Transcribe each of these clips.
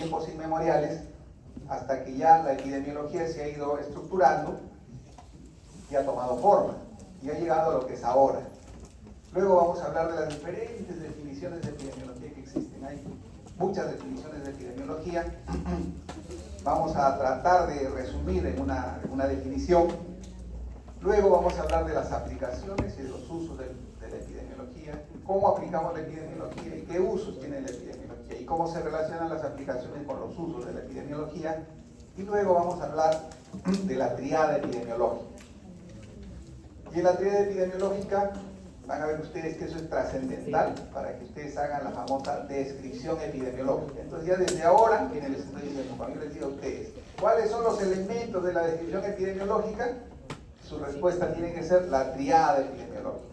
tiempos inmemoriales, hasta que ya la epidemiología se ha ido estructurando y ha tomado forma, y ha llegado a lo que es ahora. Luego vamos a hablar de las diferentes definiciones de epidemiología que existen. Hay muchas definiciones de epidemiología. Vamos a tratar de resumir en una definición. Luego vamos a hablar de las aplicaciones y de los usos de la epidemiología, cómo aplicamos la epidemiología y qué usos tiene la epidemiología y cómo se relacionan las aplicaciones con los usos de la epidemiología. Y luego vamos a hablar de la triada epidemiológica. Y en la triada epidemiológica van a ver ustedes que eso es trascendental para que ustedes hagan la famosa descripción epidemiológica. Entonces ya desde ahora, que les estoy diciendo, cuando yo les digo a ustedes, ¿cuáles son los elementos de la descripción epidemiológica? Su respuesta tiene que ser la triada epidemiológica.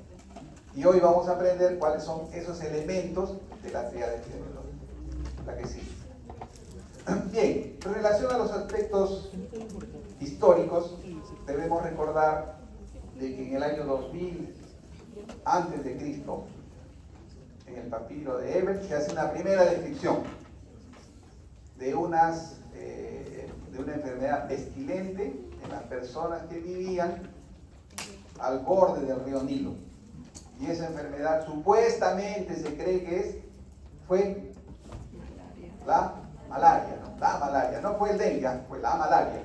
Y hoy vamos a aprender cuáles son esos elementos de la triada epidemiológica. La que sigue. Bien, en relación a los aspectos históricos, debemos recordar de que en el año 2000 antes de Cristo, en el papiro de Ebert, se hace una primera descripción de una enfermedad pestilente en las personas que vivían al borde del río Nilo. Y esa enfermedad supuestamente se cree que fue la malaria, ¿no? La malaria, no fue el dengue, fue la malaria.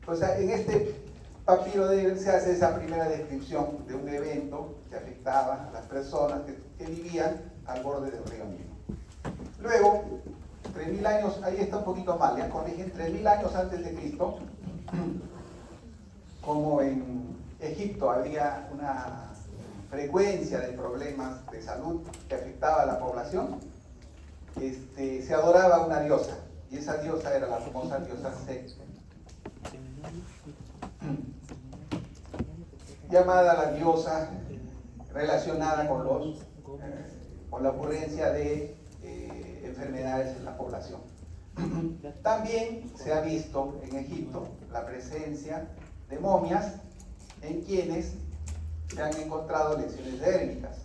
O sea, en este papiro de él se hace esa primera descripción de un evento que afectaba a las personas que vivían al borde del río Nilo. Luego, 3000 años, ahí está un poquito mal, ya corrigen, 3000 años antes de Cristo, como en Egipto había una frecuencia de problemas de salud que afectaba a la población, se adoraba una diosa, y esa diosa era la famosa diosa Set, llamada la diosa relacionada con la ocurrencia de enfermedades en la población. También se ha visto en Egipto la presencia de momias en quienes se han encontrado lesiones dérmicas,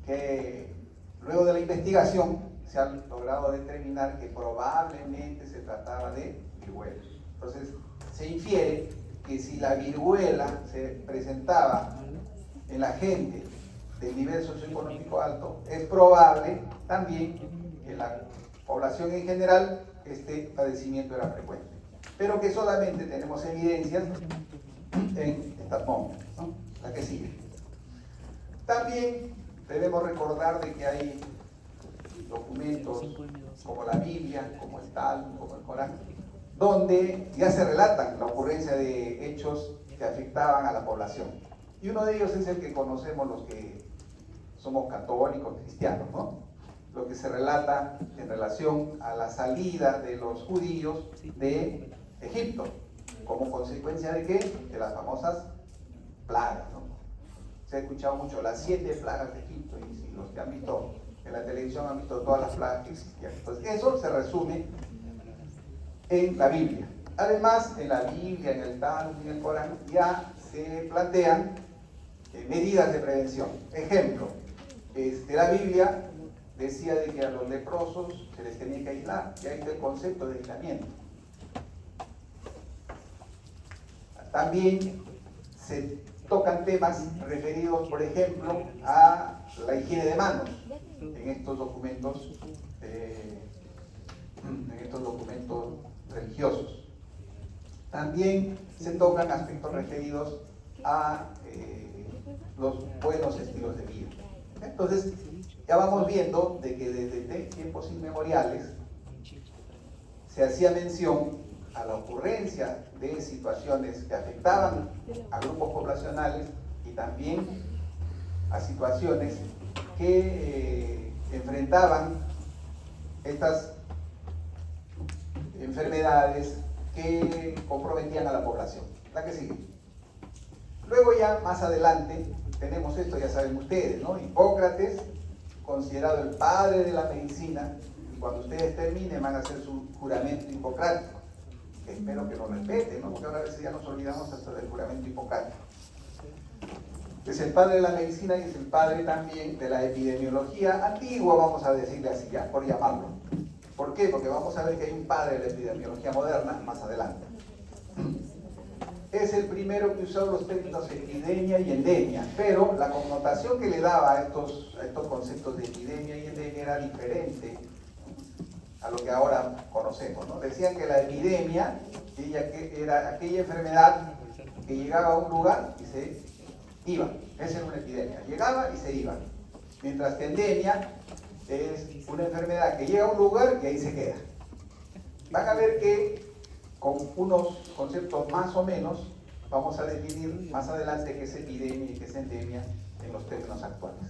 que luego de la investigación se ha logrado determinar que probablemente se trataba de viruela. Entonces se infiere que si la viruela se presentaba en la gente del nivel socioeconómico alto, es probable también que en la población en general este padecimiento era frecuente, pero que solamente tenemos evidencias en estas momias, ¿no? La que sigue. También debemos recordar de que hay documentos como la Biblia, como el Talmud, como el Corán, donde ya se relatan la ocurrencia de hechos que afectaban a la población. Y uno de ellos es el que conocemos los que somos católicos, cristianos, ¿no? Lo que se relata en relación a la salida de los judíos de Egipto, como consecuencia de ¿qué? De las famosas plagas, ¿no? Se ha escuchado mucho las 7 plagas de Egipto, y si los que han visto en la televisión han visto todas las plagas que existían. Entonces eso se resume en la Biblia. Además, en la Biblia, en el Talmud y en el Corán ya se plantean medidas de prevención. Ejemplo, la Biblia decía de que a los leprosos se les tenía que aislar, y ahí está el concepto de aislamiento. También se tocan temas referidos, por ejemplo, a la higiene de manos en estos documentos religiosos. También se tocan aspectos referidos a los buenos estilos de vida. Entonces, ya vamos viendo de que desde tiempos inmemoriales se hacía mención a la ocurrencia de situaciones que afectaban a grupos poblacionales y también a situaciones que enfrentaban estas enfermedades que comprometían a la población. La que sigue. Luego ya más adelante tenemos esto, ya saben ustedes, ¿no? Hipócrates, considerado el padre de la medicina, y cuando ustedes terminen van a hacer su juramento hipocrático, que espero que lo respeten, ¿no? Porque ahora a veces ya nos olvidamos hasta del juramento hipocrático. Es el padre de la medicina y es el padre también de la epidemiología antigua, vamos a decirle así, ya, por llamarlo. ¿Por qué? Porque vamos a ver que hay un padre de la epidemiología moderna más adelante. Es el primero que usó los términos epidemia y endemia, pero la connotación que le daba a estos conceptos de epidemia y endemia era diferente a lo que ahora conocemos, ¿no? Decían que la epidemia era aquella enfermedad que llegaba a un lugar y se iba. Esa era una epidemia. Llegaba y se iba. Mientras que endemia es una enfermedad que llega a un lugar y ahí se queda. Van a ver que con unos conceptos más o menos vamos a definir más adelante qué es epidemia y qué es endemia en los términos actuales.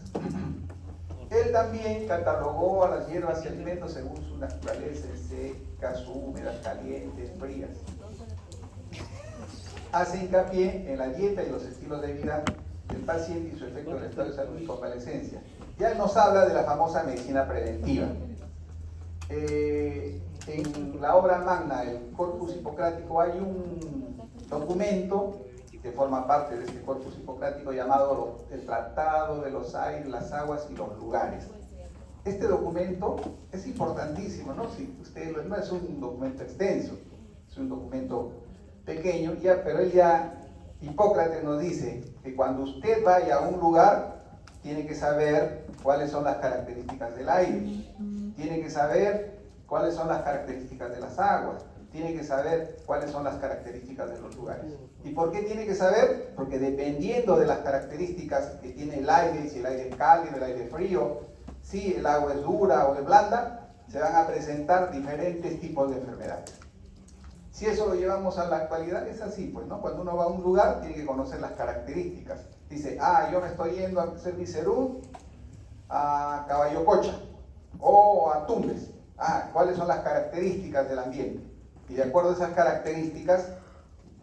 Él también catalogó a las hierbas y alimentos según su naturaleza, secas, húmedas, calientes, frías. Hace hincapié en la dieta y los estilos de vida del paciente y su efecto en el estado de salud y convalecencia. Ya él nos habla de la famosa medicina preventiva. En la obra magna, el Corpus Hipocrático, hay un documento que forma parte de este Corpus Hipocrático llamado el Tratado de los Aires, las Aguas y los Lugares. Este documento es importantísimo, ¿no? Si usted no es un documento extenso, es un documento pequeño, pero Hipócrates nos dice que cuando usted vaya a un lugar, tiene que saber cuáles son las características del aire, tiene que saber cuáles son las características de las aguas, tiene que saber cuáles son las características de los lugares. ¿Y por qué tiene que saber? Porque dependiendo de las características que tiene el aire, si el aire es cálido, el aire es frío, si el agua es dura o es blanda, se van a presentar diferentes tipos de enfermedades. Si eso lo llevamos a la actualidad, es así, pues, ¿no? Cuando uno va a un lugar, tiene que conocer las características. Dice, yo me estoy yendo a hacer mi serú a Caballococha o a Tumbes. ¿Cuáles son las características del ambiente? Y de acuerdo a esas características,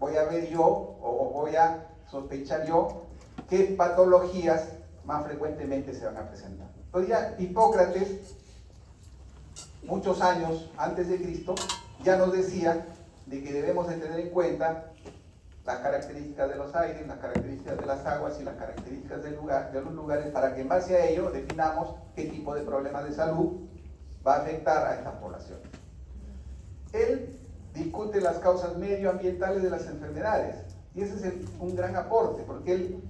voy a ver yo, o voy a sospechar yo, qué patologías más frecuentemente se van a presentar. Entonces ya Hipócrates, muchos años antes de Cristo, ya nos decía de que debemos de tener en cuenta las características de los aires, las características de las aguas y las características de los lugares, para que en base a ello definamos qué tipo de problemas de salud va a afectar a estas poblaciones. Él discute las causas medioambientales de las enfermedades, y ese es un gran aporte, porque él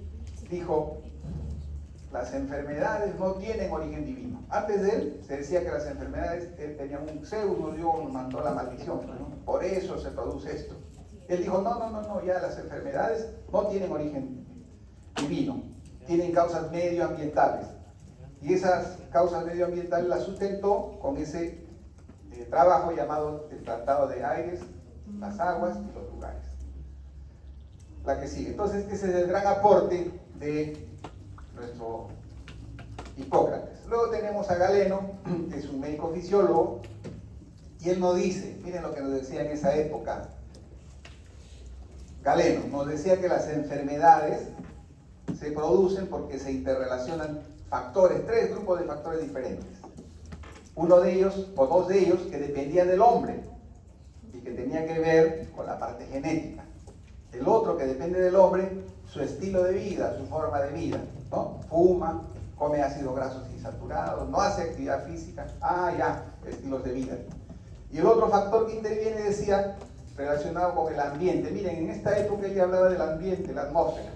dijo, las enfermedades no tienen origen divino. Antes de él se decía que las enfermedades tenían un pseudo, Dios mandó la maldición, ¿no? Por eso se produce esto. Él dijo, no, ya las enfermedades no tienen origen divino, tienen causas medioambientales. Y esas causas medioambientales las sustentó con ese trabajo llamado el Tratado de Aires, las Aguas y los Lugares. La que sigue. Entonces, ese es el gran aporte de nuestro Hipócrates. Luego tenemos a Galeno, que es un médico fisiólogo, y él nos dice, miren lo que nos decía en esa época. Galeno nos decía que las enfermedades se producen porque se interrelacionan factores, 3 grupos de factores diferentes. Uno de ellos, o 2 de ellos, que dependían del hombre y que tenía que ver con la parte genética. El otro, que depende del hombre, su estilo de vida, su forma de vida, ¿no? Fuma, come ácidos grasos insaturados, no hace actividad física, estilos de vida. Y el otro factor que interviene, decía, relacionado con el ambiente. Miren, en esta época ella hablaba del ambiente, la atmósfera.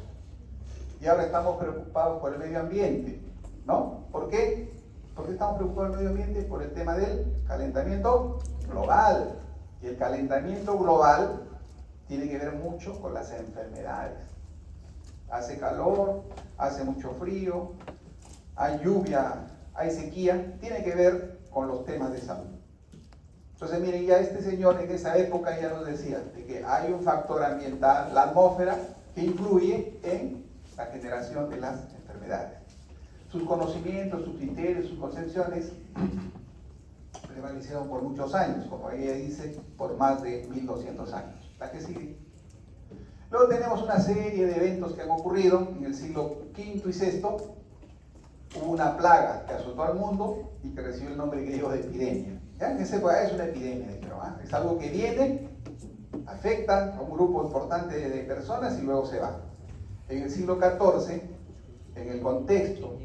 Y ahora estamos preocupados por el medio ambiente, ¿no? ¿Por qué? ¿Por qué estamos preocupados por el medio ambiente? Por el tema del calentamiento global. Y el calentamiento global tiene que ver mucho con las enfermedades. Hace calor, hace mucho frío, hay lluvia, hay sequía, tiene que ver con los temas de salud. Entonces, miren, ya este señor en esa época ya nos decía de que hay un factor ambiental, la atmósfera, que influye en la generación de las enfermedades. Sus conocimientos, sus criterios, sus concepciones prevalecieron por muchos años, como ella dice, por más de 1200 años. La que sigue. Luego tenemos una serie de eventos que han ocurrido en el siglo V y VI. Hubo una plaga que azotó al mundo y que recibió el nombre griego de epidemia. ¿Ya? En esa época es una epidemia, dijeron, es algo que viene, afecta a un grupo importante de personas y luego se va. En el siglo XIV en el contexto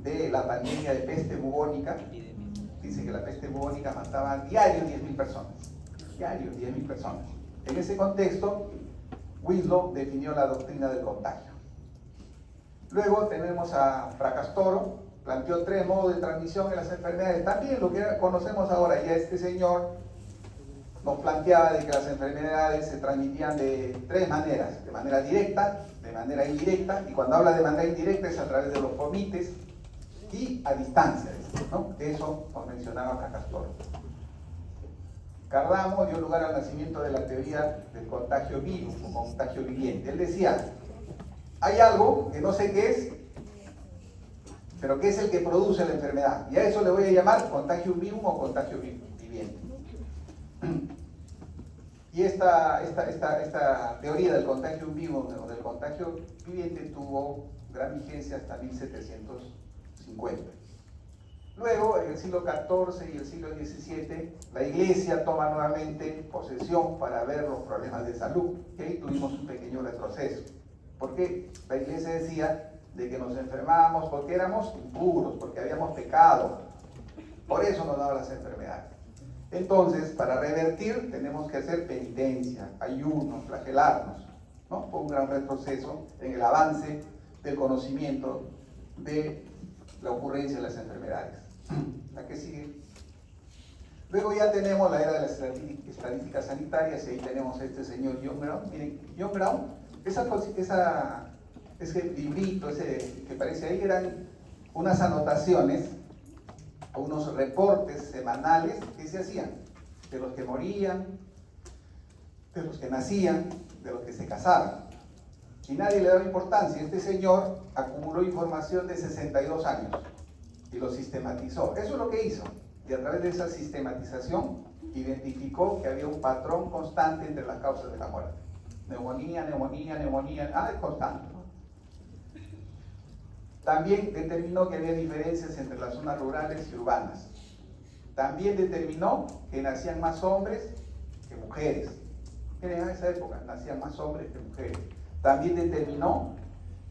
de la pandemia de peste bubónica, dice que la peste bubónica mataba diario 10.000 personas. Diario 10.000 personas. En ese contexto, Winslow definió la doctrina del contagio. Luego tenemos a Fracastoro, planteó 3 modos de transmisión de las enfermedades. También lo que conocemos ahora, ya este señor nos planteaba de que las enfermedades se transmitían de 3 maneras: de manera directa, de manera indirecta, y cuando habla de manera indirecta es a través de los fomites y a distancia, ¿no? Eso nos mencionaba Fracastoro. Cardamo dio lugar al nacimiento de la teoría del contagio vivo o contagio viviente. Él decía, hay algo que no sé qué es, pero que es el que produce la enfermedad, y a eso le voy a llamar contagio vivo o contagio viviente. Y esta teoría del contagio vivo o del contagio viviente tuvo gran vigencia hasta 1750. Luego, en el siglo XIV y el siglo XVII, la Iglesia toma nuevamente posesión para ver los problemas de salud, y ahí tuvimos un pequeño retroceso. ¿Por qué? La Iglesia decía de que nos enfermábamos porque éramos impuros, porque habíamos pecado. Por eso nos daban las enfermedades. Entonces, para revertir, tenemos que hacer penitencia, ayuno, flagelarnos, ¿no? Fue un gran retroceso en el avance del conocimiento de la ocurrencia de las enfermedades. La que sigue. Luego ya tenemos la era de las estadísticas sanitarias, y ahí tenemos a este señor John Brown. Miren, John Brown, ese librito, ese que parece ahí, eran unas anotaciones o unos reportes semanales que se hacían de los que morían, de los que nacían, de los que se casaban. Y nadie le daba importancia. Este señor acumuló información de 62 años y lo sistematizó. Eso es lo que hizo. Y a través de esa sistematización identificó que había un patrón constante entre las causas de la muerte. Neumonía, es constante. También determinó que había diferencias entre las zonas rurales y urbanas. También determinó que nacían más hombres que mujeres. Miren, en esa época nacían más hombres que mujeres. También determinó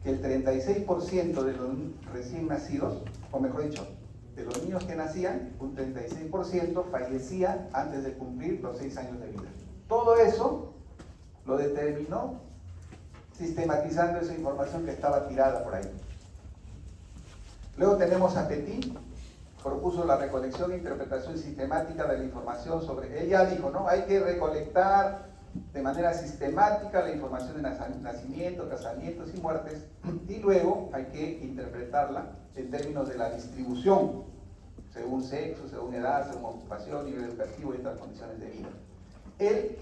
que el 36% de los recién nacidos, o mejor dicho, de los niños que nacían, un 36% fallecía antes de cumplir los 6 años de vida. Todo eso lo determinó sistematizando esa información que estaba tirada por ahí. Luego tenemos a Petit, propuso la recolección e interpretación sistemática de la información sobre... Ella dijo, ¿no? Hay que recolectar de manera sistemática la información de nacimientos, casamientos y muertes, y luego hay que interpretarla en términos de la distribución, según sexo, según edad, según ocupación, nivel educativo y otras condiciones de vida. Él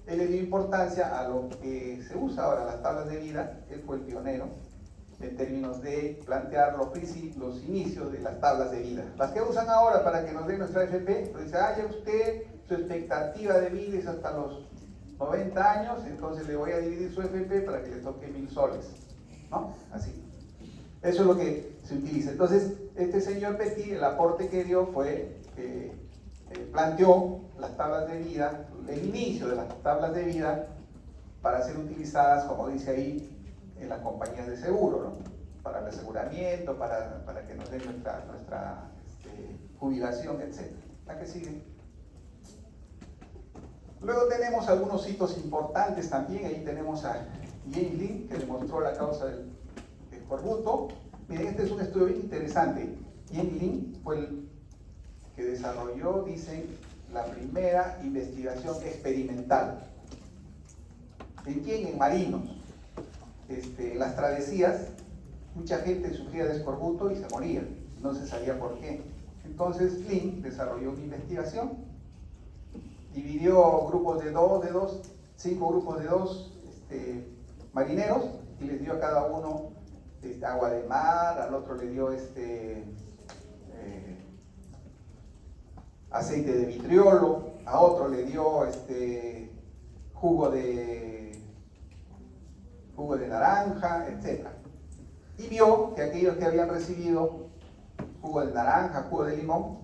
le dio importancia a lo que se usa ahora, las tablas de vida. Él fue el pionero en términos de plantear los inicios de las tablas de vida. Las que usan ahora para que nos den nuestra AFP, pues dice, ya usted, su expectativa de vida es hasta los 90 años, entonces le voy a dividir su AFP para que le toque 1.000 soles, ¿no? Así. Eso es lo que se utiliza. Entonces, este señor Petit, el aporte que dio fue que planteó las tablas de vida, el inicio de las tablas de vida, para ser utilizadas, como dice ahí, en las compañías de seguro, ¿no? Para el aseguramiento, para que nos den nuestra jubilación, etc. ¿La que sigue? Luego tenemos algunos hitos importantes también. Ahí tenemos a James Lind, que demostró la causa del escorbuto. Miren, este es un estudio bien interesante. James Lind fue el que desarrolló, dicen, la primera investigación experimental. ¿En quién? En marinos. En las travesías, mucha gente sufría de escorbuto y se moría. No se sabía por qué. Entonces Lind desarrolló una investigación, dividió grupos de 5 grupos de 2 marineros, y les dio a cada uno agua de mar, al otro le dio aceite de vitriolo, a otro le dio jugo de naranja, etc. Y vio que aquellos que habían recibido jugo de naranja, jugo de limón,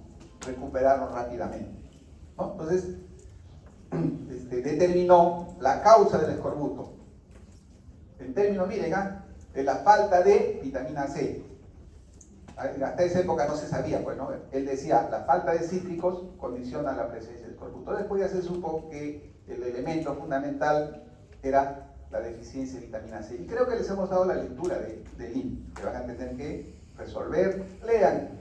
recuperaron rápidamente, ¿no? Entonces, determinó la causa del escorbuto. En términos, miren, de la falta de vitamina C. Hasta esa época no se sabía, pues, ¿no? Él decía, la falta de cítricos condiciona la presencia del escorbuto. Después ya se supo que el elemento fundamental era la deficiencia de vitamina C. Y creo que les hemos dado la lectura de Lin, que van a tener que resolver. Lean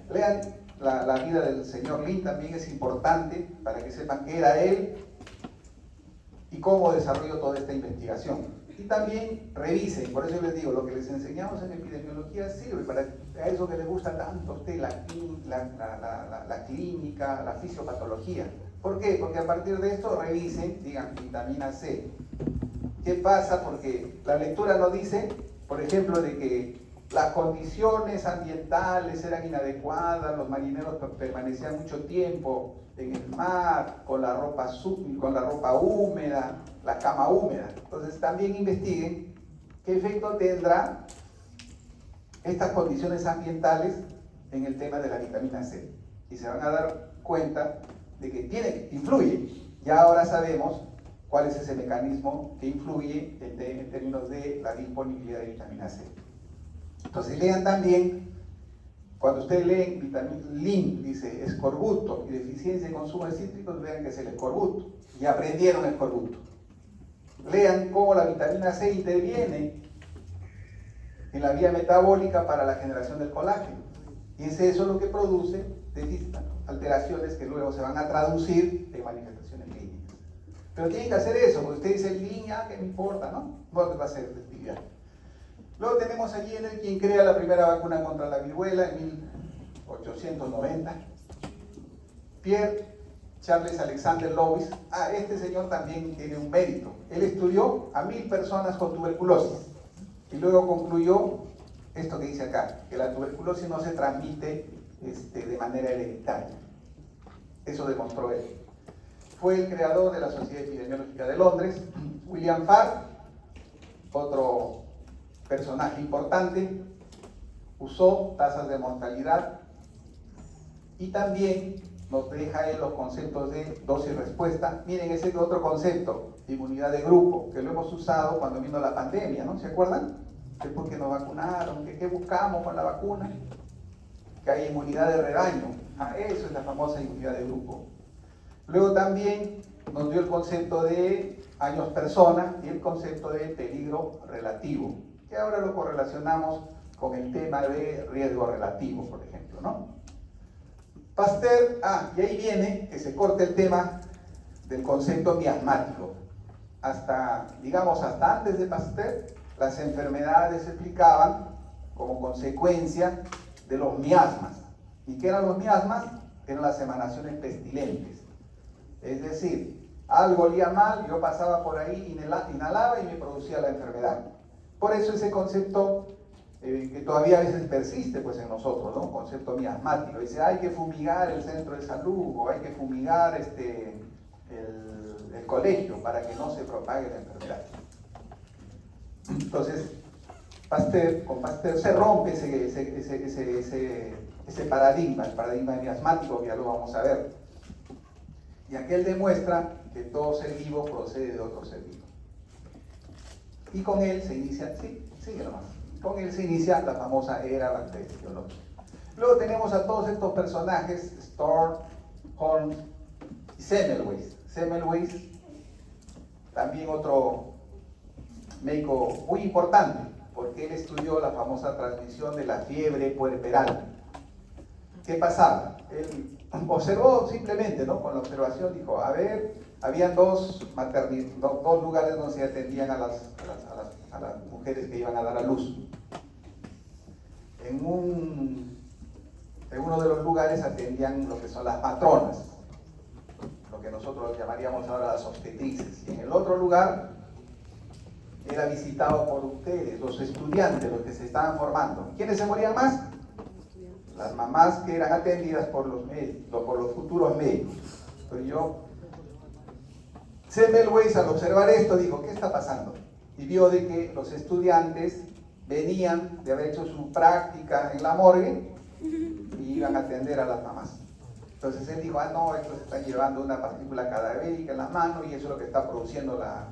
la vida del señor Lin, también es importante para que sepan qué era él y cómo desarrolló toda esta investigación. Y también revisen, por eso les digo, lo que les enseñamos en epidemiología sirve para eso que les gusta tanto a usted, la clínica, la fisiopatología. ¿Por qué? Porque a partir de esto revisen, digan, vitamina C. ¿Qué pasa? Porque la lectura nos dice, por ejemplo, de que las condiciones ambientales eran inadecuadas, los marineros permanecían mucho tiempo en el mar, con la ropa húmeda, la cama húmeda. Entonces también investiguen qué efecto tendrá estas condiciones ambientales en el tema de la vitamina C. Y se van a dar cuenta de que influye. Ya ahora sabemos cuál es ese mecanismo que influye en términos de la disponibilidad de vitamina C. Entonces lean también, cuando ustedes leen Lin, dice escorbuto y deficiencia de consumo de cítricos, vean que es el escorbuto. Y aprendieron escorbuto. Lean cómo la vitamina C interviene en la vía metabólica para la generación del colágeno. Y es eso lo que produce alteraciones que luego se van a traducir en manifestaciones clínicas. Pero tienen que hacer eso, porque usted dice línea, ¿qué me importa? No les va a hacer efectividad. Luego tenemos a Jenner, quien crea la primera vacuna contra la viruela en 1890. Pierre Charles Alexander Lois. Este señor también tiene un mérito. Él estudió a 1000 personas con tuberculosis y luego concluyó esto que dice acá, que la tuberculosis no se transmite de manera hereditaria. Eso demostró él. Fue el creador de la Sociedad Epidemiológica de Londres. William Farr, otro personaje importante, usó tasas de mortalidad y también nos deja en los conceptos de dosis-respuesta. Miren, ese es otro concepto, inmunidad de grupo, que lo hemos usado cuando vino la pandemia, ¿no? ¿Se acuerdan? Que porque nos vacunaron, que qué buscamos con la vacuna, que hay inmunidad de rebaño. Eso es la famosa inmunidad de grupo. Luego también nos dio el concepto de años persona y el concepto de peligro relativo, que ahora lo correlacionamos con el tema de riesgo relativo, por ejemplo, ¿no? Pasteur, y ahí viene que se corta el tema del concepto miasmático. Hasta antes de Pasteur, las enfermedades se explicaban como consecuencia de los miasmas. ¿Y qué eran los miasmas? Eran las emanaciones pestilentes. Es decir, algo olía mal, yo pasaba por ahí, inhalaba y me producía la enfermedad. Por eso ese concepto que todavía a veces persiste pues en nosotros, ¿no? Concepto miasmático. Dice, hay que fumigar el centro de salud o hay que fumigar el colegio para que no se propague la enfermedad. Entonces, con Pasteur se rompe ese paradigma, el paradigma miasmático, que ya lo vamos a ver. Y aquel demuestra que todo ser vivo procede de otro ser vivo. Y con él se inicia, con él se inicia la famosa era bacteriológica. Luego tenemos a todos estos personajes, Storr, Holmes y Semmelweis. Semmelweis, también otro médico muy importante, porque él estudió la famosa transmisión de la fiebre puerperal. ¿Qué pasaba? Él observó simplemente, ¿no? Con la observación dijo, habían dos lugares donde se atendían a las mujeres que iban a dar a luz. En uno de los lugares atendían lo que son las matronas, lo que nosotros llamaríamos ahora las obstetrices. Y en el otro lugar era visitado por ustedes, los estudiantes, los que se estaban formando. ¿Quiénes se morían más? Las mamás que eran atendidas por los médicos, por los futuros médicos. Pero Semmelweis, al observar esto, dijo, ¿qué está pasando? Y vio de que los estudiantes venían de haber hecho su práctica en la morgue y iban a atender a las mamás. Entonces él dijo, estos están llevando una partícula cadavérica en las manos y eso es lo que está produciendo la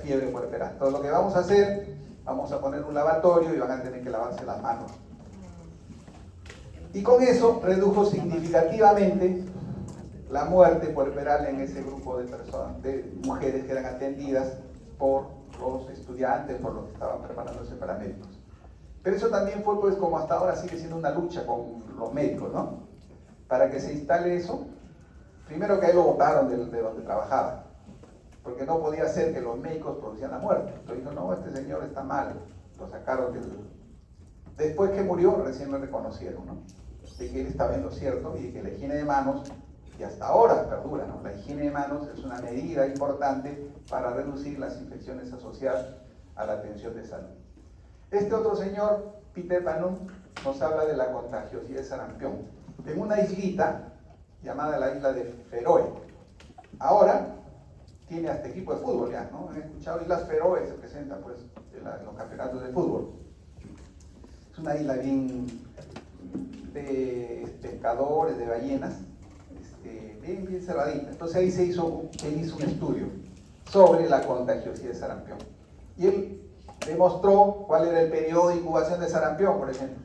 fiebre puerperal. Entonces lo que vamos a hacer vamos a poner un lavatorio y van a tener que lavarse las manos. Y con eso redujo significativamente la muerte puerperal en ese grupo de personas, de mujeres que eran atendidas por los estudiantes, por los que estaban preparándose para médicos. Pero eso también fue, pues, como hasta ahora sigue siendo una lucha con los médicos, ¿no? Para que se instale eso, primero que ahí lo botaron de donde trabajaba, porque no podía ser que los médicos producían la muerte. Entonces dijo, no, este señor está mal, lo sacaron del... Después que murió, recién lo reconocieron, ¿no? De que él estaba en lo cierto y de que la higiene de manos, y hasta ahora perdura, ¿no? La higiene de manos es una medida importante para reducir las infecciones asociadas a la atención de salud. Este otro señor, Peter Panum, nos habla de la contagiosidad de sarampión en una islita llamada la isla de Feroe. Ahora tiene hasta equipo de fútbol ya, ¿no? Han escuchado Islas Feroe, se presenta pues en los campeonatos de fútbol. Es una isla bien de pescadores, de ballenas, bien cerradita. Entonces ahí él hizo un estudio sobre la contagiosidad de sarampión. Y él demostró cuál era el periodo de incubación de sarampión, por ejemplo.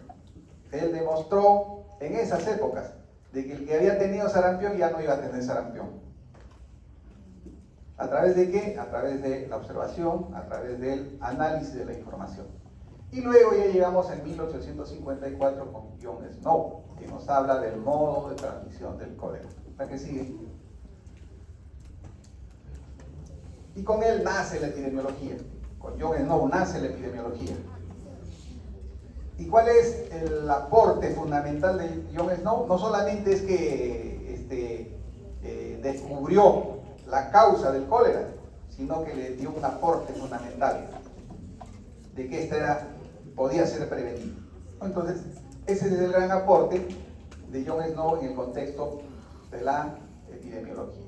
Él demostró en esas épocas de que el que había tenido sarampión ya no iba a tener sarampión. ¿A través de qué? A través de la observación, a través del análisis de la información. Y luego ya llegamos en 1854 con John Snow, que nos habla del modo de transmisión del cólera. ¿La que sigue? Y con él nace la epidemiología. Con John Snow nace la epidemiología. ¿Y cuál es el aporte fundamental de John Snow? No solamente es que descubrió la causa del cólera, sino que le dio un aporte fundamental de que podía ser prevenido. Entonces, ese es el gran aporte de John Snow en el contexto de la epidemiología.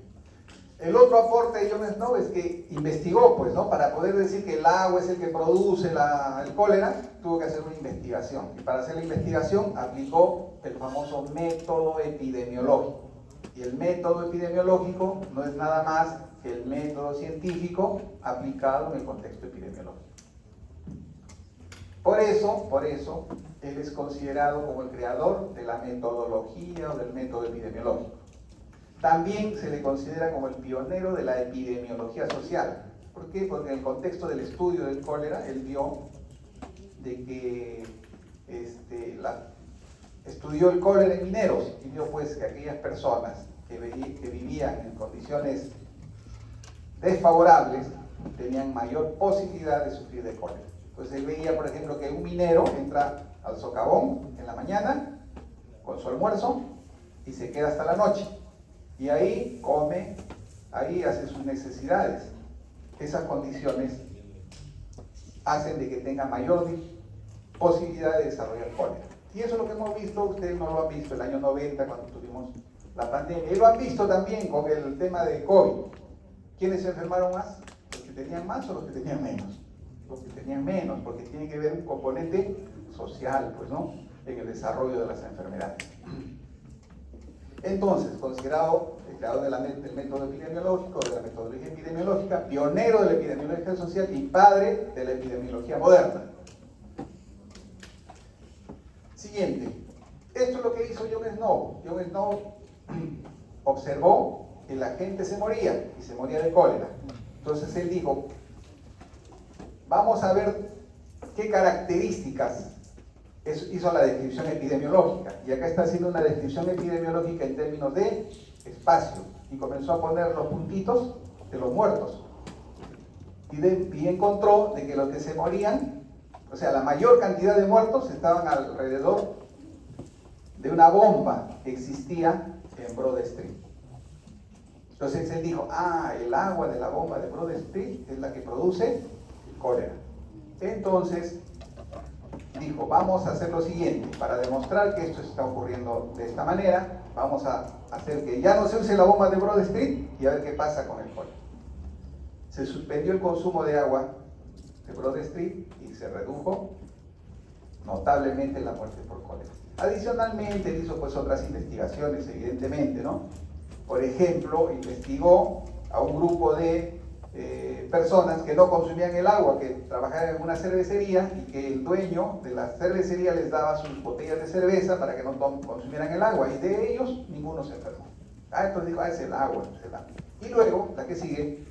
El otro aporte de John Snow es que investigó, pues, ¿no? Para poder decir que el agua es el que produce el cólera, tuvo que hacer una investigación. Y para hacer la investigación aplicó el famoso método epidemiológico. Y el método epidemiológico no es nada más que el método científico aplicado en el contexto epidemiológico. Por eso, él es considerado como el creador de la metodología o del método epidemiológico. También se le considera como el pionero de la epidemiología social. ¿Por qué? Porque en el contexto del estudio del cólera, él vio de que estudió el cólera en mineros y vio pues que aquellas personas que vivían en condiciones desfavorables tenían mayor posibilidad de sufrir de cólera. Entonces él veía, por ejemplo, que un minero entra al socavón en la mañana con su almuerzo y se queda hasta la noche. Y ahí come, ahí hace sus necesidades. Esas condiciones hacen de que tenga mayor posibilidad de desarrollar cólera. Y eso es lo que hemos visto, ustedes no lo han visto el año 90 cuando tuvimos la pandemia. Y lo han visto también con el tema de COVID. ¿Quiénes se enfermaron más? ¿Los que tenían más o los que tenían menos? Los que tenían menos, porque tiene que ver un componente social, pues, ¿no? En el desarrollo de las enfermedades. Entonces, considerado el creador del método epidemiológico, de la metodología epidemiológica, pionero de la epidemiología social y padre de la epidemiología moderna. Siguiente. Esto es lo que hizo John Snow. John Snow observó que la gente se moría y se moría de cólera. Entonces él dijo, vamos a ver qué características hizo la descripción epidemiológica. Y acá está haciendo una descripción epidemiológica en términos de espacio. Y comenzó a poner los puntitos de los muertos. Y encontró de que los que se morían, o sea, la mayor cantidad de muertos estaban alrededor de una bomba que existía en Broad Street. Entonces él dijo, el agua de la bomba de Broad Street es la que produce cólera. Entonces dijo, vamos a hacer lo siguiente, para demostrar que esto está ocurriendo de esta manera, vamos a hacer que ya no se use la bomba de Broad Street y a ver qué pasa con el cólera. Se suspendió el consumo de agua de Broad Street y se redujo notablemente la muerte por cólera. Adicionalmente él hizo pues otras investigaciones, evidentemente, ¿no? Por ejemplo, investigó a un grupo de personas que no consumían el agua, que trabajaban en una cervecería y que el dueño de la cervecería les daba sus botellas de cerveza para que no consumieran el agua, y de ellos ninguno se enfermó. Entonces dijo, es el agua, es el agua. Y luego, la que sigue,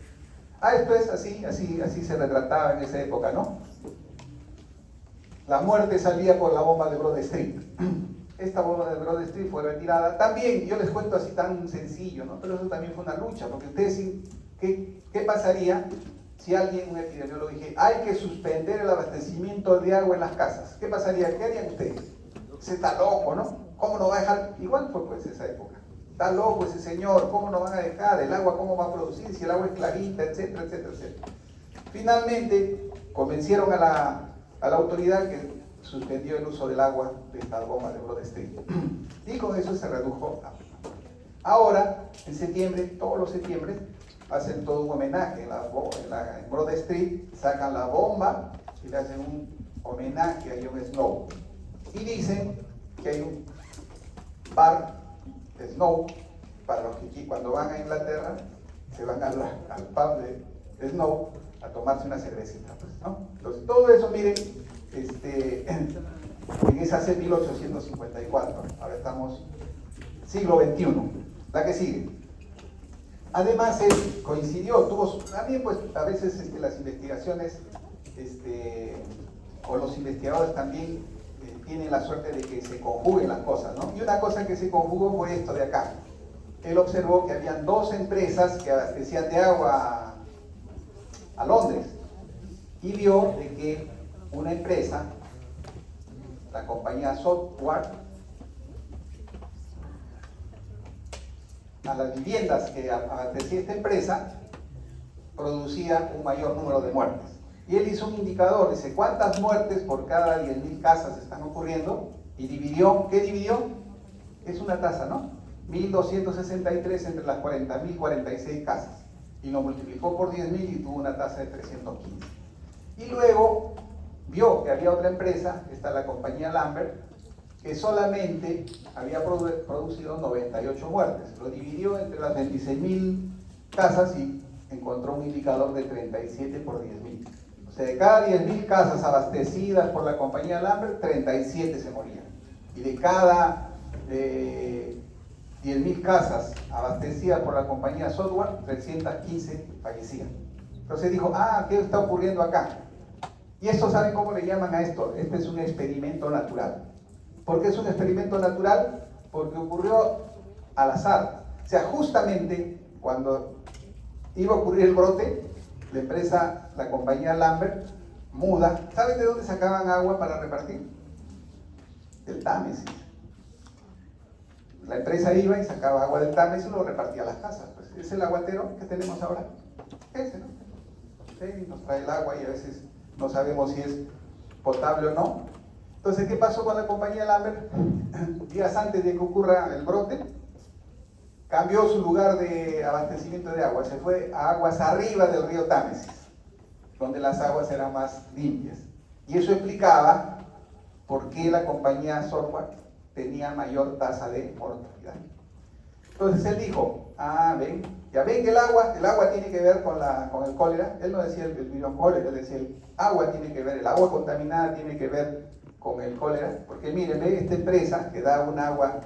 esto es así se retrataba en esa época, ¿no? La muerte salía por la bomba de Broad Street. Esta bomba de Broad Street fue retirada. También, yo les cuento así tan sencillo, ¿no? Pero eso también fue una lucha, porque ustedes, ¿qué pasaría si alguien, un epidemiólogo, dije, hay que suspender el abastecimiento de agua en las casas? ¿Qué pasaría? ¿Qué harían ustedes? Se está loco, ¿no? ¿Cómo no va a dejar? Igual fue pues esa época. Está loco ese señor, ¿cómo no van a dejar? El agua, ¿cómo va a producir? Si el agua es clarita, etcétera, etcétera, etcétera. Finalmente, convencieron a la autoridad que suspendió el uso del agua de esta bomba de Broad Street. Y con eso se redujo. Ahora, en septiembre, todos los septiembre, hacen todo un homenaje en Broad Street, sacan la bomba y le hacen un homenaje a Jon Snow. Y dicen que hay un bar Snow para los que cuando van a Inglaterra se van al pub de Snow a tomarse una cervecita, pues, ¿no? Entonces, todo eso, miren, en esa hace 1854, ahora estamos siglo XXI, la que sigue. Además, él coincidió, también pues a veces las investigaciones, o los investigadores también tienen la suerte de que se conjuguen las cosas, ¿no? Y una cosa que se conjugó fue esto de acá. Él observó que habían dos empresas que abastecían de agua a Londres y vio de que una empresa, la compañía Software, a las viviendas que abastecía esta empresa, producía un mayor número de muertes. Y él hizo un indicador, dice, ¿cuántas muertes por cada 10.000 casas están ocurriendo? Y dividió, ¿qué dividió? Es una tasa, ¿no? 1.263 entre las 40.046 casas. Y lo multiplicó por 10.000 y tuvo una tasa de 315. Y luego vio que había otra empresa, esta es la compañía Lambert, que solamente había producido 98 muertes. Lo dividió entre las 26.000 casas y encontró un indicador de 37 por 10.000. O sea, de cada 10.000 casas abastecidas por la compañía Lambert, 37 se morían. Y de cada 10.000 casas abastecidas por la compañía Software, 315 fallecían. Entonces dijo, ¿qué está ocurriendo acá? Y esto, ¿saben cómo le llaman a esto? Este es un experimento natural. ¿Por qué es un experimento natural? Porque ocurrió al azar. O sea, justamente cuando iba a ocurrir el brote, la compañía Lambert, muda, ¿saben de dónde sacaban agua para repartir? Del Támesis. La empresa iba y sacaba agua del Támesis y lo repartía a las casas. Pues es el aguatero que tenemos ahora. Ese, ¿no? Sí, nos trae el agua y a veces no sabemos si es potable o no. Entonces, ¿qué pasó con la compañía Lambert? Días antes de que ocurra el brote, cambió su lugar de abastecimiento de agua, se fue a aguas arriba del río Támesis, donde las aguas eran más limpias. Y eso explicaba por qué la compañía Software tenía mayor tasa de mortalidad. Entonces él dijo, ya ven que el agua tiene que ver con el cólera. Él no decía el virión cólera, él decía el agua tiene que ver, el agua contaminada tiene que ver con el cólera, porque miren, esta empresa que da un agua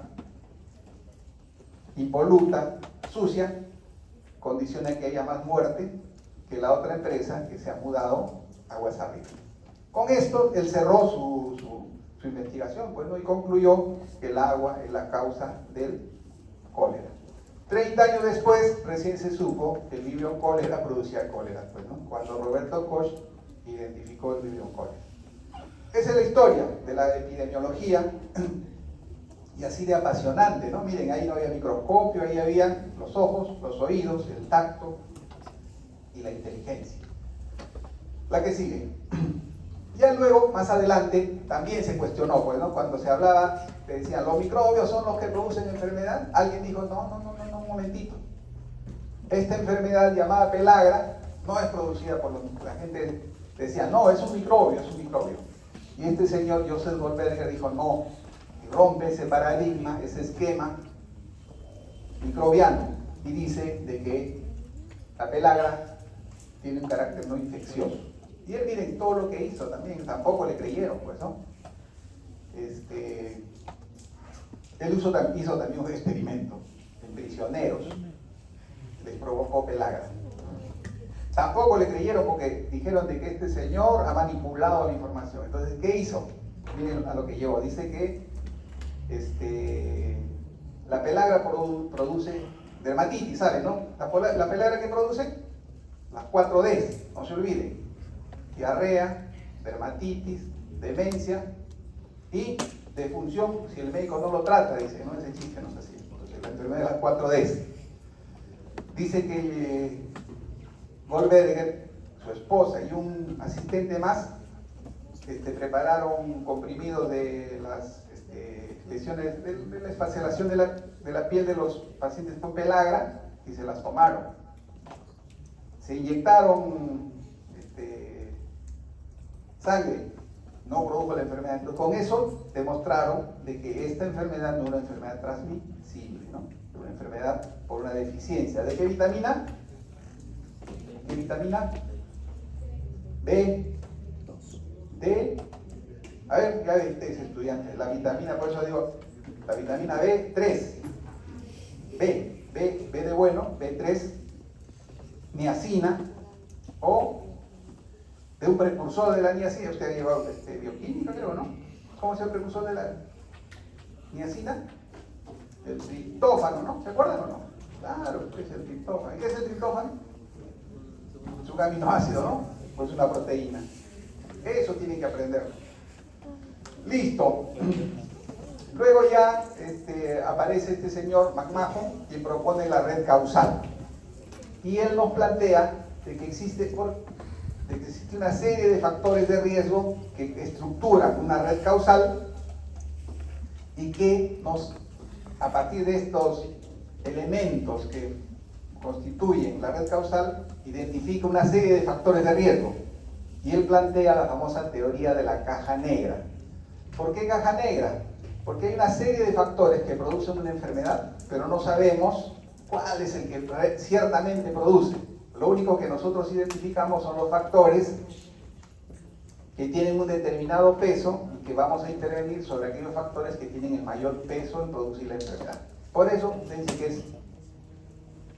impoluta, sucia, condiciona que haya más muerte que la otra empresa que se ha mudado aguas arriba. Con esto, él cerró su investigación, pues, ¿no? Y concluyó que el agua es la causa del cólera. 30 años después, recién se supo que el virión cólera producía cólera, pues, ¿no? Cuando Roberto Koch identificó el virión cólera. Esa es la historia de la epidemiología. Y así de apasionante, ¿no? Miren, ahí no había microscopio, ahí habían los ojos, los oídos, el tacto y la inteligencia. La que sigue. Ya luego, más adelante, también se cuestionó, pues, ¿no? Cuando se hablaba, te decían, los microbios son los que producen enfermedad. Alguien dijo, no, un momentito. Esta enfermedad llamada pelagra no es producida por los microbios. La gente decía, no, es un microbio, es un microbio. Y este señor, Joseph Goldberger, dijo, no, rompe ese paradigma, ese esquema microbiano, y dice de que la pelagra tiene un carácter no infeccioso. Y él, miren, todo lo que hizo también, tampoco le creyeron, pues, ¿no? Él hizo también un experimento en prisioneros, les provocó pelagra. Tampoco le creyeron porque dijeron de que este señor ha manipulado la información. Entonces, ¿qué hizo? Miren a lo que llevó. Dice que la pelagra produce dermatitis, ¿saben, no? La pelagra que produce, las 4 Ds, no se olviden. Diarrea, dermatitis, demencia y defunción si el médico no lo trata, dice, no, ese chiste no es así. Entonces, la enfermedad de las 4 Ds. Dice que Goldberger, su esposa y un asistente más prepararon comprimidos de las lesiones, de la esfacelación de la piel de los pacientes con pelagra y se las tomaron. Se inyectaron sangre, no produjo la enfermedad. Entonces, con eso demostraron de que esta enfermedad no es una enfermedad transmisible, ¿no? Es una enfermedad por una deficiencia. ¿De qué vitamina? ¿Qué vitamina? B, D. A ver, ya ves, estudiantes, la vitamina, por eso digo, la vitamina B3, B de bueno, B3, niacina, o de un precursor de la niacina. Usted ha llevado bioquímica, creo, ¿no? ¿Cómo es el precursor de la niacina? El triptófano, ¿no? ¿Se acuerdan o no? Claro, es el triptófano. ¿Y qué es el triptófano? Es un aminoácido, ¿no? Pues una proteína. Eso tienen que aprender. Listo. Luego ya aparece este señor McMahon, quien propone la red causal. Y él nos plantea de que existe una serie de factores de riesgo que estructuran una red causal y que a partir de estos elementos que constituyen la red causal, identifica una serie de factores de riesgo. Y él plantea la famosa teoría de la caja negra. ¿Por qué caja negra? Porque hay una serie de factores que producen una enfermedad, pero no sabemos cuál es el que ciertamente produce. Lo único que nosotros identificamos son los factores que tienen un determinado peso y que vamos a intervenir sobre aquellos factores que tienen el mayor peso en producir la enfermedad. Por eso se dice que es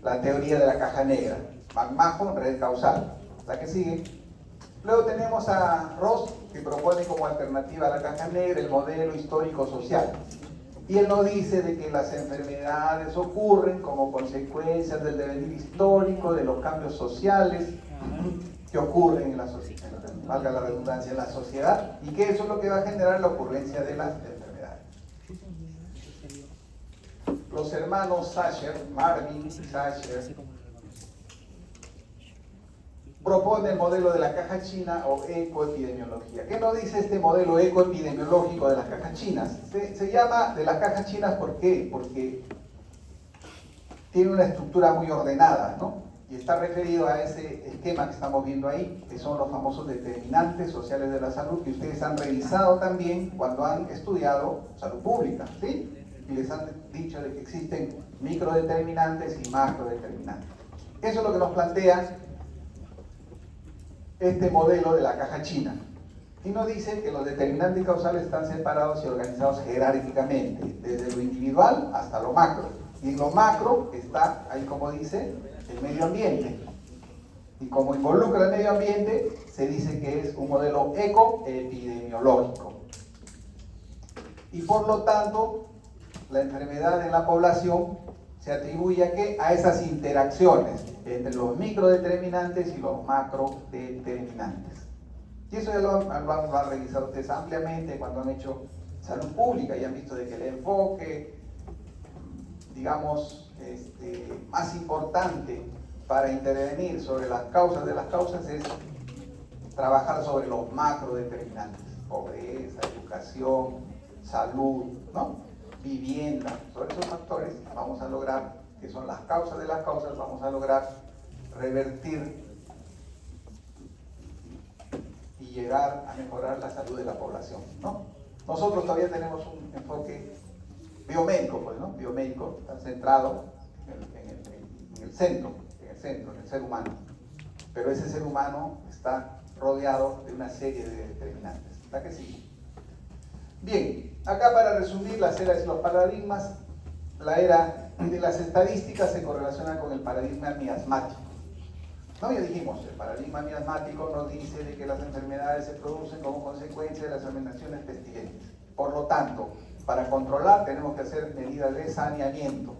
la teoría de la caja negra. McMahon, red causal. La que sigue. Luego tenemos a Ross, que propone como alternativa a la caja negra el modelo histórico-social. Y él nos dice de que las enfermedades ocurren como consecuencias del devenir histórico, de los cambios sociales que ocurren en la sociedad, valga la redundancia, en la sociedad, y que eso es lo que va a generar la ocurrencia de las enfermedades. Los hermanos Sacher, Marvin y Sacher, propone el modelo de la caja china o ecoepidemiología. ¿Qué nos dice este modelo ecoepidemiológico de las cajas chinas? Se llama de las cajas chinas, ¿por qué? Porque tiene una estructura muy ordenada, ¿no? Y está referido a ese esquema que estamos viendo ahí, que son los famosos determinantes sociales de la salud, que ustedes han revisado también cuando han estudiado salud pública, ¿sí? Y les han dicho de que existen microdeterminantes y macrodeterminantes. Eso es lo que nos plantea este modelo de la caja china. Y nos dice que los determinantes causales están separados y organizados jerárquicamente, desde lo individual hasta lo macro. Y en lo macro está, ahí como dice, el medio ambiente. Y como involucra el medio ambiente, se dice que es un modelo ecoepidemiológico. Y por lo tanto, la enfermedad en la población se atribuye ¿a qué? A esas interacciones entre los microdeterminantes y los macrodeterminantes. Y eso ya lo han revisado ustedes ampliamente cuando han hecho salud pública y han visto de que el enfoque, digamos, más importante para intervenir sobre las causas de las causas es trabajar sobre los macrodeterminantes: pobreza, educación, salud, ¿no? Vivienda. Sobre esos factores vamos a lograr, que son las causas de las causas, vamos a lograr revertir y llegar a mejorar la salud de la población, ¿no? Nosotros todavía tenemos un enfoque biomédico, pues, ¿no? Biomédico, está centrado en el centro, en el ser humano. pero ese ser humano está rodeado de una serie de determinantes. ¿Verdad que sí? Bien, acá para resumir las eras y los paradigmas, la era de las estadísticas se correlaciona con el paradigma miasmático. No, ya dijimos, el paradigma miasmático nos dice de que las enfermedades se producen como consecuencia de las amenazaciones pestilentes. Por lo tanto, para controlar tenemos que hacer medidas de saneamiento,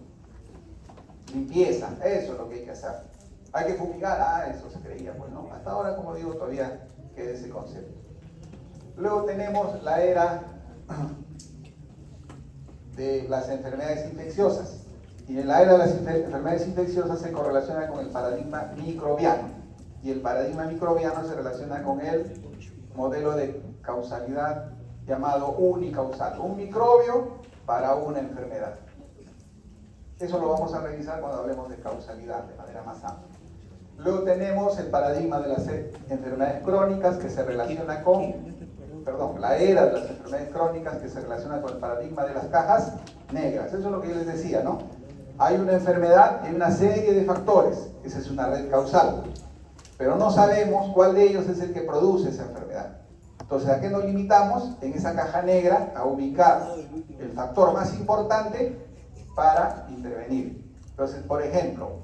limpieza, eso es lo que hay que hacer. Hay que fumigar, eso se creía, pues no. Hasta ahora, como digo, todavía queda ese concepto. Luego tenemos la era de las enfermedades infecciosas. Y en la era de las enfermedades infecciosas se correlaciona con el paradigma microbiano. Y el paradigma microbiano se relaciona con el modelo de causalidad llamado unicausal. Un microbio para una enfermedad. Eso lo vamos a revisar cuando hablemos de causalidad de manera más amplia. Luego tenemos el paradigma de las enfermedades crónicas que se relaciona con, la era de las enfermedades crónicas que se relaciona con el paradigma de las cajas negras. Eso es lo que yo les decía, ¿no? Hay una enfermedad y hay una serie de factores. Esa es una red causal. Pero no sabemos cuál de ellos es el que produce esa enfermedad. Entonces, ¿a qué nos limitamos? En esa caja negra a ubicar el factor más importante para intervenir. Entonces, por ejemplo,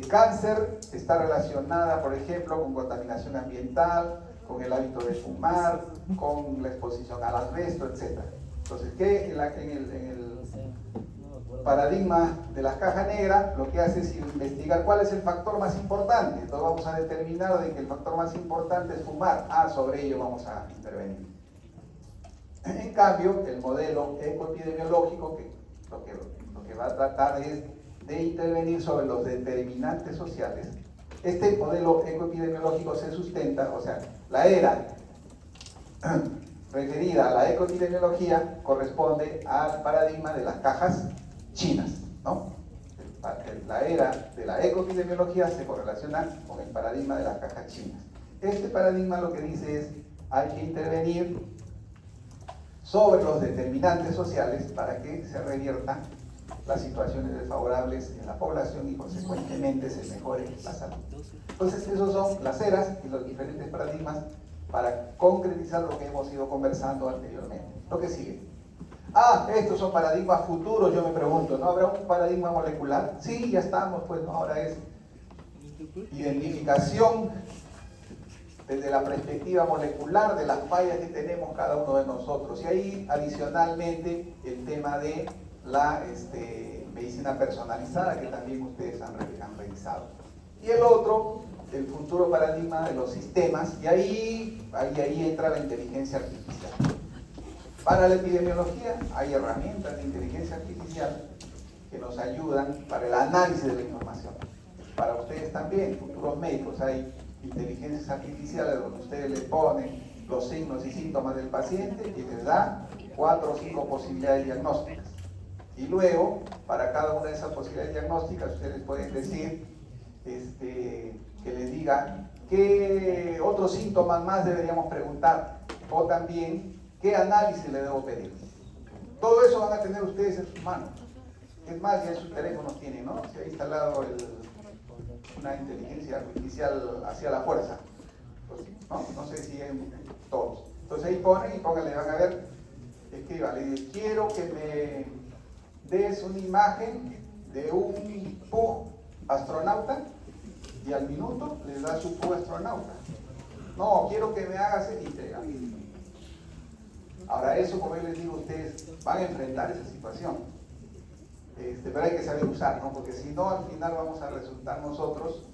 cáncer está relacionada, por ejemplo, con contaminación ambiental, con el hábito de fumar, con la exposición al asbesto, etc. Entonces, ¿qué en el paradigma de la caja negra lo que hace es investigar cuál es el factor más importante? Entonces vamos a determinar de que el factor más importante es fumar. Sobre ello vamos a intervenir. En cambio, el modelo ecoepidemiológico, que lo que va a tratar es de intervenir sobre los determinantes sociales. Este modelo ecoepidemiológico se sustenta, o sea, la era referida a la ecoepidemiología corresponde al paradigma de las cajas chinas, ¿no? La era de la ecoepidemiología se correlaciona con el paradigma de las cajas chinas. Este paradigma lo que dice es, hay que intervenir sobre los determinantes sociales para que se reviertan las situaciones desfavorables en la población y consecuentemente se mejore la salud. Entonces, esos son las eras y los diferentes paradigmas para concretizar lo que hemos ido conversando anteriormente. Lo que sigue. Estos son paradigmas futuros, yo me pregunto, ¿no habrá un paradigma molecular? Sí, ya estamos, pues ¿no? Ahora es identificación desde la perspectiva molecular de las fallas que tenemos cada uno de nosotros. Y ahí, adicionalmente, el tema de la medicina personalizada, que también ustedes han revisado. Y el otro, el futuro paradigma de los sistemas, y ahí entra la inteligencia artificial. Para la epidemiología hay herramientas de inteligencia artificial que nos ayudan para el análisis de la información. Para ustedes también, futuros médicos, hay inteligencias artificiales donde ustedes le ponen los signos y síntomas del paciente y les da 4 o 5 posibilidades diagnósticas. Y luego, para cada una de esas posibilidades diagnósticas, ustedes pueden decir que les diga qué otros síntomas más deberíamos preguntar, o también qué análisis le debo pedir. Todo eso van a tener ustedes en sus manos. Es más, ya en sus teléfonos tienen, ¿no? Se ha instalado una inteligencia artificial hacia la fuerza. Pues, no sé si en todos. Entonces ahí ponen y pónganle, van a ver, escríbanle, quiero que me des una imagen de un pug astronauta y al minuto les da su pug astronauta. No, quiero que me hagas el entrega. Ahora eso, como yo les digo, ustedes van a enfrentar esa situación. Pero hay que saber usar, ¿no? Porque si no, al final vamos a resultar nosotros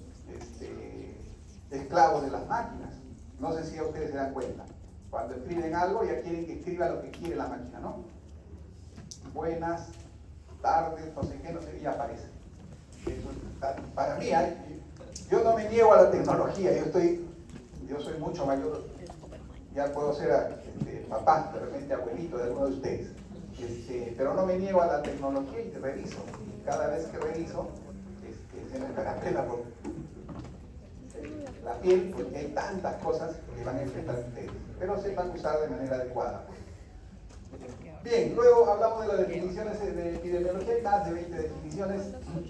esclavos de las máquinas. No sé si a ustedes se dan cuenta. Cuando escriben algo ya quieren que escriba lo que quiere la máquina, ¿no? Buenas tardes, no sé qué, y aparece. Eso, para mí, yo no me niego a la tecnología, yo soy mucho mayor, ya puedo ser papá, de repente abuelito de alguno de ustedes, pero no me niego a la tecnología y te reviso. Cada vez que reviso, se me pega pena por la piel, porque hay tantas cosas que van a enfrentar ustedes, pero sepan usar de manera adecuada. Bien, luego hablamos de las definiciones de epidemiología, hay más de 20 definiciones.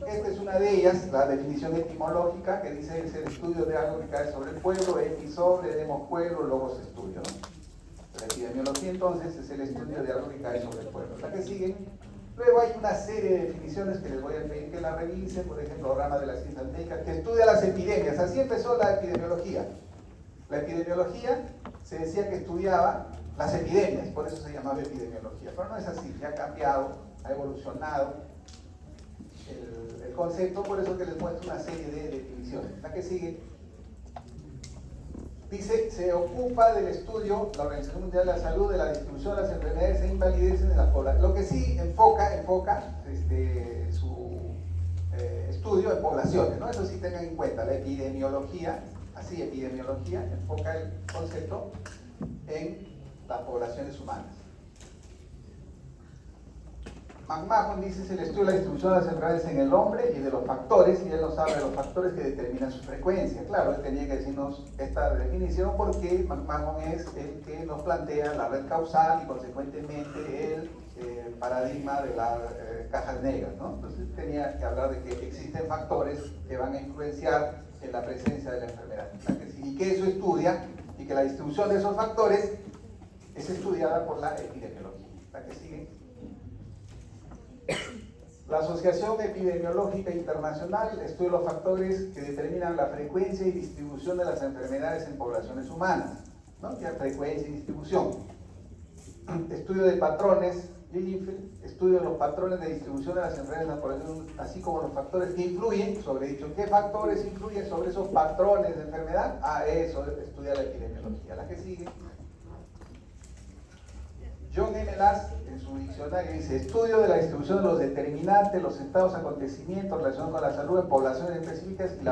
Esta es una de ellas, la definición etimológica, que dice es el estudio de algo que cae sobre el pueblo, epi sobre, demos pueblo, logos estudio, ¿no? La epidemiología entonces es el estudio de algo que cae sobre el pueblo. La que sigue. Luego hay una serie de definiciones que les voy a pedir que la revisen, por ejemplo, rama de las ciencias médicas, que estudia las epidemias. Así empezó la epidemiología. La epidemiología se decía que estudiaba las epidemias, por eso se llamaba epidemiología. Pero no es así, ya ha cambiado, ha evolucionado el concepto, por eso que les muestro una serie de definiciones. La que sigue dice, se ocupa del estudio, la Organización Mundial de la Salud, de la distribución de las enfermedades e invalideces en la población. Lo que sí enfoca su estudio en poblaciones, ¿no? Eso sí tengan en cuenta, la epidemiología, así epidemiología, enfoca el concepto en las poblaciones humanas. McMahon dice es el estudio de la distribución de las enfermedades en el hombre y de los factores, y él nos habla de los factores que determinan su frecuencia. Claro, él tenía que decirnos esta definición porque McMahon es el que nos plantea la red causal y consecuentemente el paradigma de las cajas negras, ¿no? Entonces tenía que hablar de que existen factores que van a influenciar en la presencia de la enfermedad. Y que eso estudia, y que la distribución de esos factores es estudiada por la epidemiología. La que sigue. La Asociación Epidemiológica Internacional estudia los factores que determinan la frecuencia y distribución de las enfermedades en poblaciones humanas, ¿no? Ya frecuencia y distribución. Estudio de patrones, estudio de los patrones de distribución de las enfermedades en la población, así como los factores que influyen sobre dicho. ¿Qué factores influyen sobre esos patrones de enfermedad? Eso estudia la epidemiología. La que sigue. John M. Lass, en su diccionario, dice estudio de la distribución de los determinantes, los estados, acontecimientos relacionados con la salud en poblaciones específicas y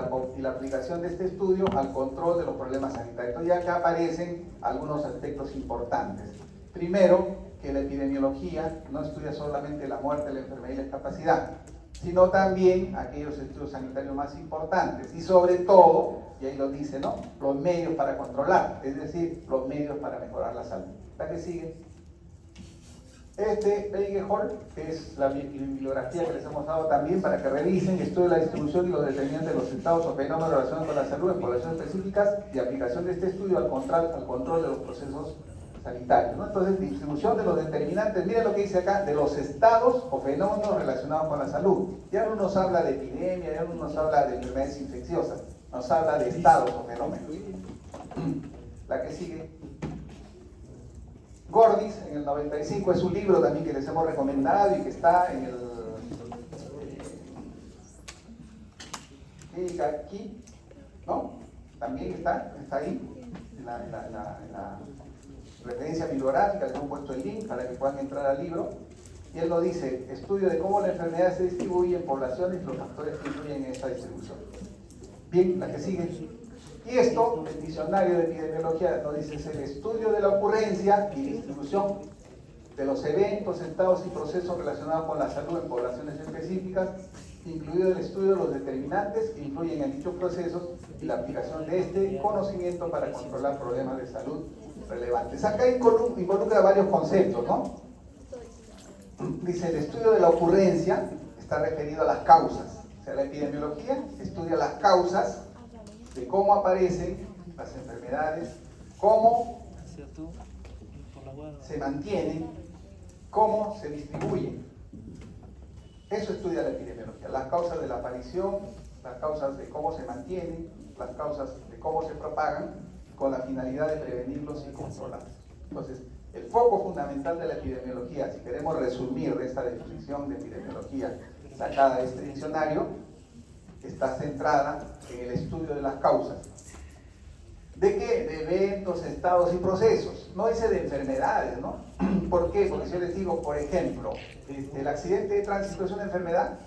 la aplicación de este estudio al control de los problemas sanitarios. Entonces ya acá aparecen algunos aspectos importantes. Primero, que la epidemiología no estudia solamente la muerte, la enfermedad y la discapacidad, sino también aquellos estudios sanitarios más importantes y sobre todo, y ahí lo dice, ¿no?, los medios para controlar, es decir, los medios para mejorar la salud. ¿La que sigue? Hall, que es la bibliografía que les hemos dado también para que revisen, estudia la distribución y los determinantes de los estados o fenómenos relacionados con la salud en poblaciones específicas y aplicación de este estudio al control de los procesos sanitarios, ¿no? Entonces, distribución de los determinantes, miren lo que dice acá, de los estados o fenómenos relacionados con la salud. Ya no nos habla de epidemia, ya no nos habla de enfermedades infecciosas, nos habla de estados o fenómenos. La que sigue. Gordis, en el 95, es un libro también que les hemos recomendado y que está en el Clínica aquí, ¿no? También está ahí, en la referencia bibliográfica, les hemos puesto el link para que puedan entrar al libro. Y él lo dice, estudio de cómo la enfermedad se distribuye en poblaciones y los factores que influyen en esa distribución. Bien, la que sigue. Y esto, el diccionario de epidemiología nos dice, es el estudio de la ocurrencia y distribución de los eventos, estados y procesos relacionados con la salud en poblaciones específicas, incluido el estudio de los determinantes que influyen en dichos procesos y la aplicación de este conocimiento para controlar problemas de salud relevantes. Acá involucra varios conceptos, ¿no? Dice, el estudio de la ocurrencia está referido a las causas. O sea, la epidemiología estudia las causas de cómo aparecen las enfermedades, cómo se mantienen, cómo se distribuyen. Eso estudia la epidemiología, las causas de la aparición, las causas de cómo se mantienen, las causas de cómo se propagan, con la finalidad de prevenirlos y controlarlos. Entonces, el foco fundamental de la epidemiología, si queremos resumir esta definición de epidemiología sacada de este diccionario, está centrada en el estudio de las causas. ¿De qué? De eventos, estados y procesos. No dice de enfermedades, ¿no? ¿Por qué? Porque si yo les digo, por ejemplo, ¿el accidente de tránsito es una enfermedad?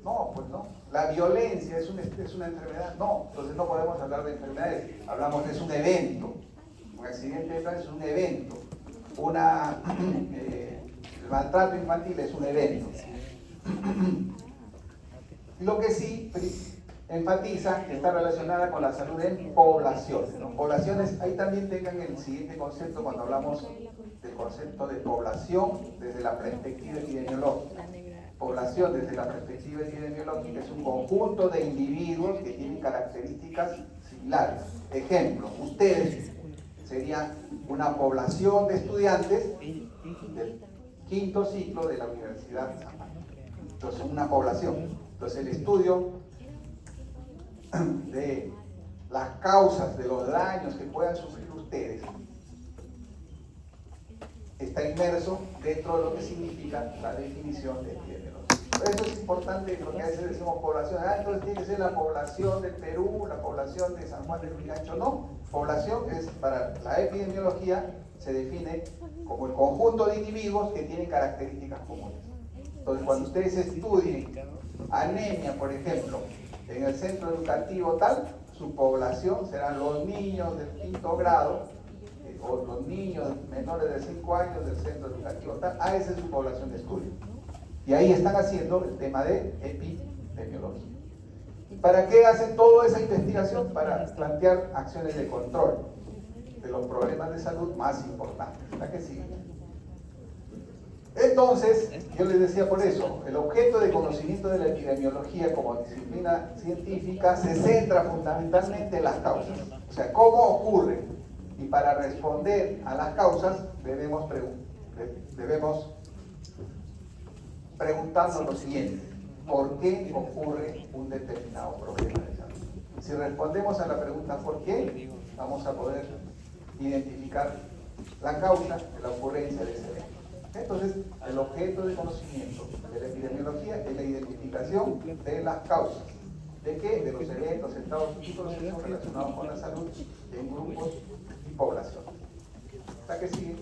No, pues no. ¿La violencia es una enfermedad? No. Entonces no podemos hablar de enfermedades. Hablamos de un evento. Un accidente de tránsito es un evento. El maltrato infantil es un evento. Lo que sí enfatiza que está relacionada con la salud en poblaciones, ¿no? Poblaciones, ahí también tengan el siguiente concepto cuando hablamos del concepto de población desde la perspectiva epidemiológica. Población desde la perspectiva epidemiológica es un conjunto de individuos que tienen características similares. Ejemplo, ustedes serían una población de estudiantes del quinto ciclo de la Universidad de San Marcos. Entonces, una población. Entonces, el estudio de las causas de los daños que puedan sufrir ustedes está inmerso dentro de lo que significa la definición de epidemiología. Por eso es importante, porque a veces decimos población, entonces tiene que ser la población del Perú, la población de San Juan de Lurigancho. No, población es, para la epidemiología, se define como el conjunto de individuos que tienen características comunes. Entonces, cuando ustedes estudien anemia, por ejemplo, en el centro educativo tal, su población serán los niños del quinto grado, o los niños menores de 5 años del centro educativo tal, esa es su población de estudio. Y ahí están haciendo el tema de epidemiología. ¿Para qué hacen toda esa investigación? Para plantear acciones de control de los problemas de salud más importantes. ¿La que sigue? Entonces, yo les decía por eso, el objeto de conocimiento de la epidemiología como disciplina científica se centra fundamentalmente en las causas. O sea, cómo ocurre. Y para responder a las causas debemos preguntarnos lo siguiente: ¿por qué ocurre un determinado problema de salud? Si respondemos a la pregunta ¿por qué?, vamos a poder identificar la causa de la ocurrencia de ese evento. Entonces, el objeto de conocimiento de la epidemiología es la identificación de las causas. ¿De qué? De los eventos, estados y procesos relacionados con la salud en grupos y poblaciones. ¿Hasta que sigue?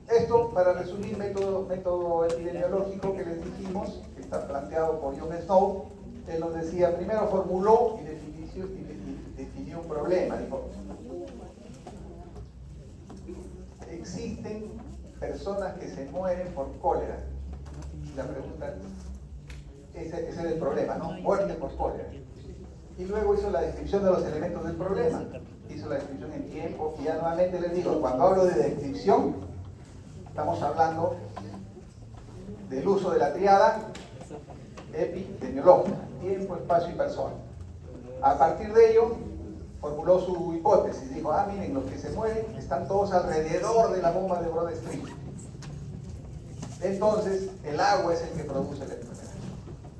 Esto, para resumir, método epidemiológico que les dijimos, que está planteado por John Snow. Él nos decía, primero formuló y definió un problema. Dijo, existen personas que se mueren por cólera. Y la pregunta, ese es el problema, ¿no? Muerte por cólera. Y luego hizo la descripción de los elementos del problema. Hizo la descripción en tiempo. Y ya nuevamente les digo, cuando hablo de descripción, estamos hablando del uso de la triada epidemiológica: tiempo, espacio y persona. A partir de ello, formuló su hipótesis. Dijo, miren, los que se mueren están todos alrededor de la bomba de Broad Street. Entonces, el agua es el que produce la enfermedad.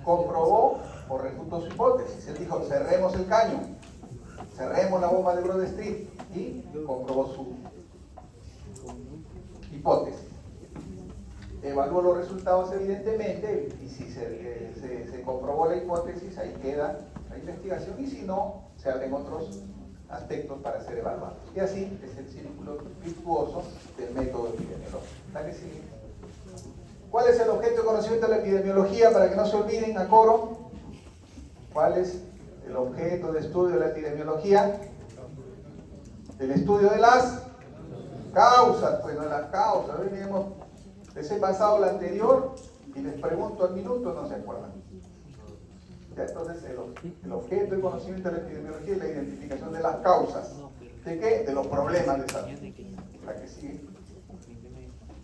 Comprobó o refutó su hipótesis. Él dijo, cerremos el caño, cerremos la bomba de Broad Street, y comprobó su hipótesis. Evaluó los resultados, evidentemente, y si se comprobó la hipótesis, ahí queda la investigación, y si no, se abren otros aspectos para ser evaluados. Y así es el círculo virtuoso del método epidemiológico. ¿La que sigue? ¿Cuál es el objeto de conocimiento de la epidemiología? Para que no se olviden, a coro. ¿Cuál es el objeto de estudio de la epidemiología? El estudio de las causas. Pues no las causas. Les he pasado la anterior y les pregunto al minuto, no se acuerdan. ¿Ya? Entonces, el objeto de conocimiento de la epidemiología es la identificación de las causas. ¿De qué? De los problemas de salud. ¿La que sigue?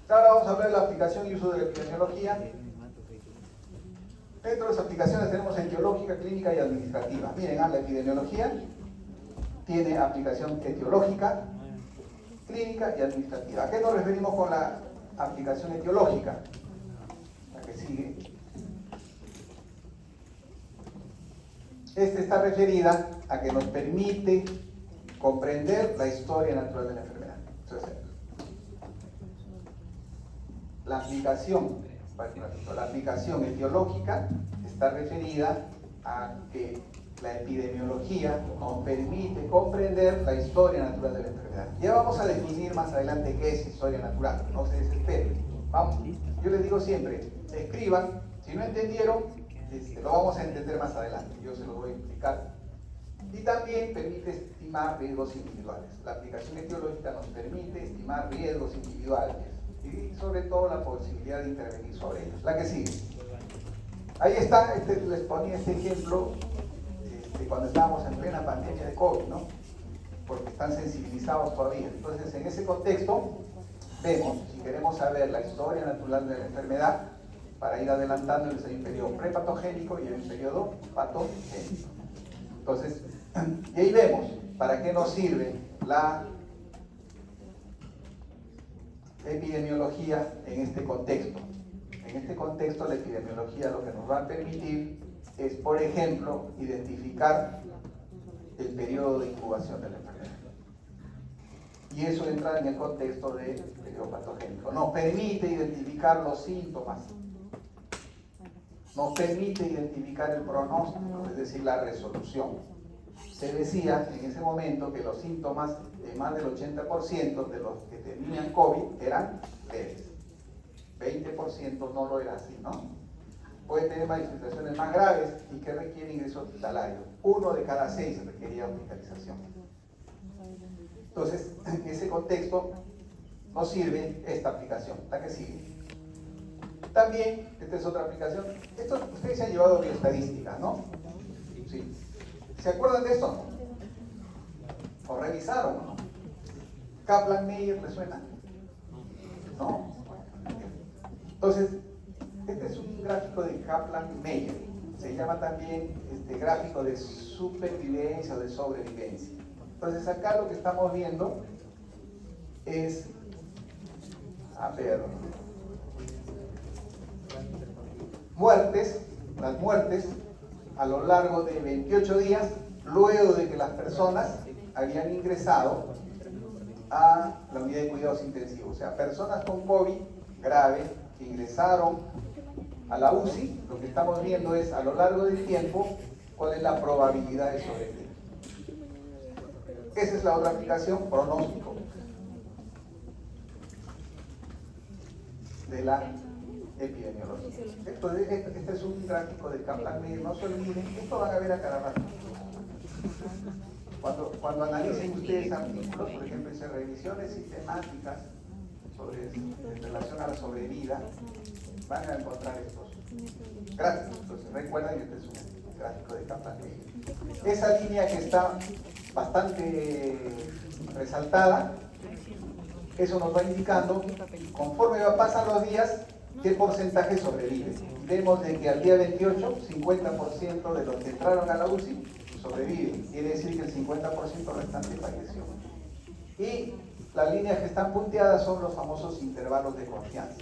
Ahora vamos a hablar de la aplicación y uso de la epidemiología. Dentro de las aplicaciones tenemos etiológica, clínica y administrativa. Miren, la epidemiología tiene aplicación etiológica, clínica y administrativa. ¿A qué nos referimos con la aplicación etiológica? La que sigue. Esta está referida a que nos permite comprender la historia natural de la enfermedad. Entonces, la aplicación etiológica está referida a que la epidemiología nos permite comprender la historia natural de la enfermedad. Ya vamos a definir más adelante qué es historia natural, no se desesperen. Vamos, yo les digo siempre, escriban, si no entendieron, lo vamos a entender más adelante, yo se lo voy a explicar. Y también permite estimar riesgos individuales. La aplicación etiológica nos permite estimar riesgos individuales y sobre todo la posibilidad de intervenir sobre ellos. La que sigue. Ahí está, les ponía este ejemplo cuando estábamos en plena pandemia de COVID, ¿no? Porque están sensibilizados todavía. Entonces, en ese contexto, vemos, si queremos saber la historia natural de la enfermedad, para ir adelantándoles, hay un periodo prepatogénico y hay un periodo patogénico. Entonces, y ahí vemos para qué nos sirve la epidemiología en este contexto. En este contexto, la epidemiología lo que nos va a permitir es, por ejemplo, identificar el periodo de incubación de la enfermedad. Y eso entra en el contexto del periodo patogénico. Nos permite identificar los síntomas. Nos permite identificar el pronóstico, es decir, la resolución. Se decía en ese momento que los síntomas de más del 80% de los que tenían COVID eran leves. 20% no lo era así, ¿no? Puede tener manifestaciones más graves y que requieren ingreso hospitalario. 1 de cada 6 requería hospitalización. Entonces, en ese contexto nos sirve esta aplicación, la que sigue. También, esta es otra aplicación. Ustedes se han llevado bioestadística, ¿no? Sí. ¿Se acuerdan de esto? ¿O revisaron? ¿No? ¿Kaplan-Meier les suena? ¿No? Entonces, este es un gráfico de Kaplan-Meier. Se llama también gráfico de supervivencia o de sobrevivencia. Entonces, acá lo que estamos viendo es, las muertes a lo largo de 28 días, luego de que las personas habían ingresado a la unidad de cuidados intensivos. O sea, personas con COVID grave que ingresaron a la UCI, lo que estamos viendo es a lo largo del tiempo cuál es la probabilidad de sobrevivir. Esa es la otra aplicación, pronóstico de la epidemiología. Este es un gráfico de Kaplan-Meier, no se olviden, esto van a ver a cada rato. Cuando analicen ustedes artículos, por ejemplo, dice revisiones sistemáticas en relación a la sobrevida, van a encontrar estos gráficos. Entonces recuerden que este es un gráfico de Kaplan-Meier. Esa línea que está bastante resaltada, eso nos va indicando, conforme pasan los días, qué porcentaje sobrevive. Vemos de que al día 28, 50% de los que entraron a la UCI sobreviven. Quiere decir que el 50% restante falleció. Y las líneas que están punteadas son los famosos intervalos de confianza.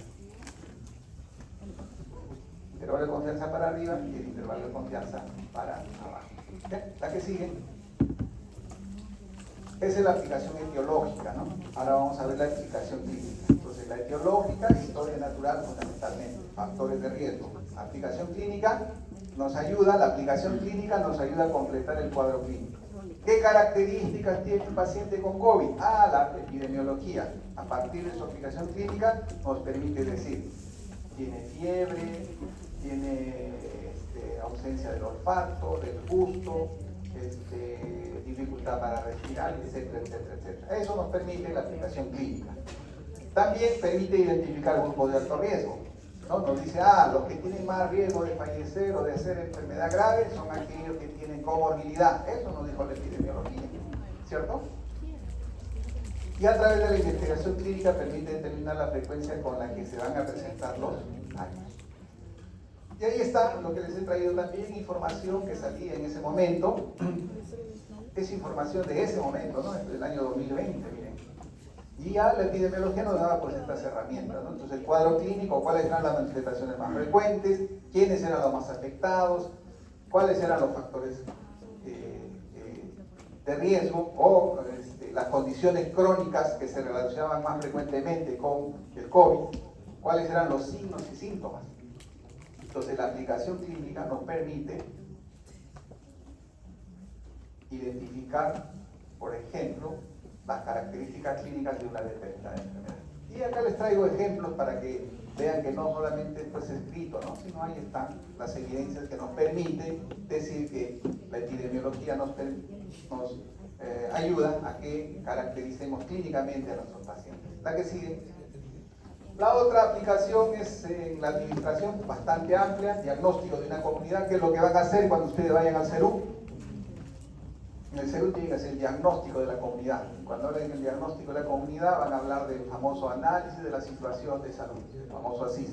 Intervalo de confianza para arriba y el intervalo de confianza para abajo. ¿Okay? La que sigue. Esa es la aplicación etiológica, ¿no? Ahora vamos a ver la aplicación clínica. Entonces, la etiológica, historia natural fundamentalmente, factores de riesgo. Aplicación clínica nos ayuda, la aplicación clínica nos ayuda a completar el cuadro clínico. ¿Qué características tiene un paciente con COVID? La epidemiología. A partir de su aplicación clínica nos permite decir, tiene fiebre, tiene ausencia del olfato, del gusto, dificultad para respirar, etcétera, etcétera, etcétera. Eso nos permite la aplicación clínica. También permite identificar grupos de alto riesgo, ¿no? Nos dice, los que tienen más riesgo de fallecer o de hacer enfermedad grave son aquellos que tienen comorbilidad. Eso nos dijo la epidemiología, ¿cierto? Y a través de la investigación clínica permite determinar la frecuencia con la que se van a presentar los daños. Y ahí está lo que les he traído también, información que salía en ese momento. Es información de ese momento, ¿no? Del año 2020, miren. Y ya la epidemiología nos daba pues estas herramientas, ¿no? Entonces el cuadro clínico, cuáles eran las manifestaciones más frecuentes, quiénes eran los más afectados, cuáles eran los factores de riesgo o las condiciones crónicas que se relacionaban más frecuentemente con el COVID, cuáles eran los signos y síntomas. Entonces la aplicación clínica nos permite identificar, por ejemplo, las características clínicas de una determinada enfermedad. Y acá les traigo ejemplos para que vean que no solamente esto es escrito, ¿no? Sino ahí están las evidencias que nos permiten decir que la epidemiología nos ayuda a que caractericemos clínicamente a nuestros pacientes. La que sigue. La otra aplicación es en la administración, bastante amplia, diagnóstico de una comunidad, que es lo que van a hacer cuando ustedes vayan al CERU. En el CERU tienen que hacer el diagnóstico de la comunidad. Cuando hablan del diagnóstico de la comunidad van a hablar del famoso análisis de la situación de salud, el famoso ASIS.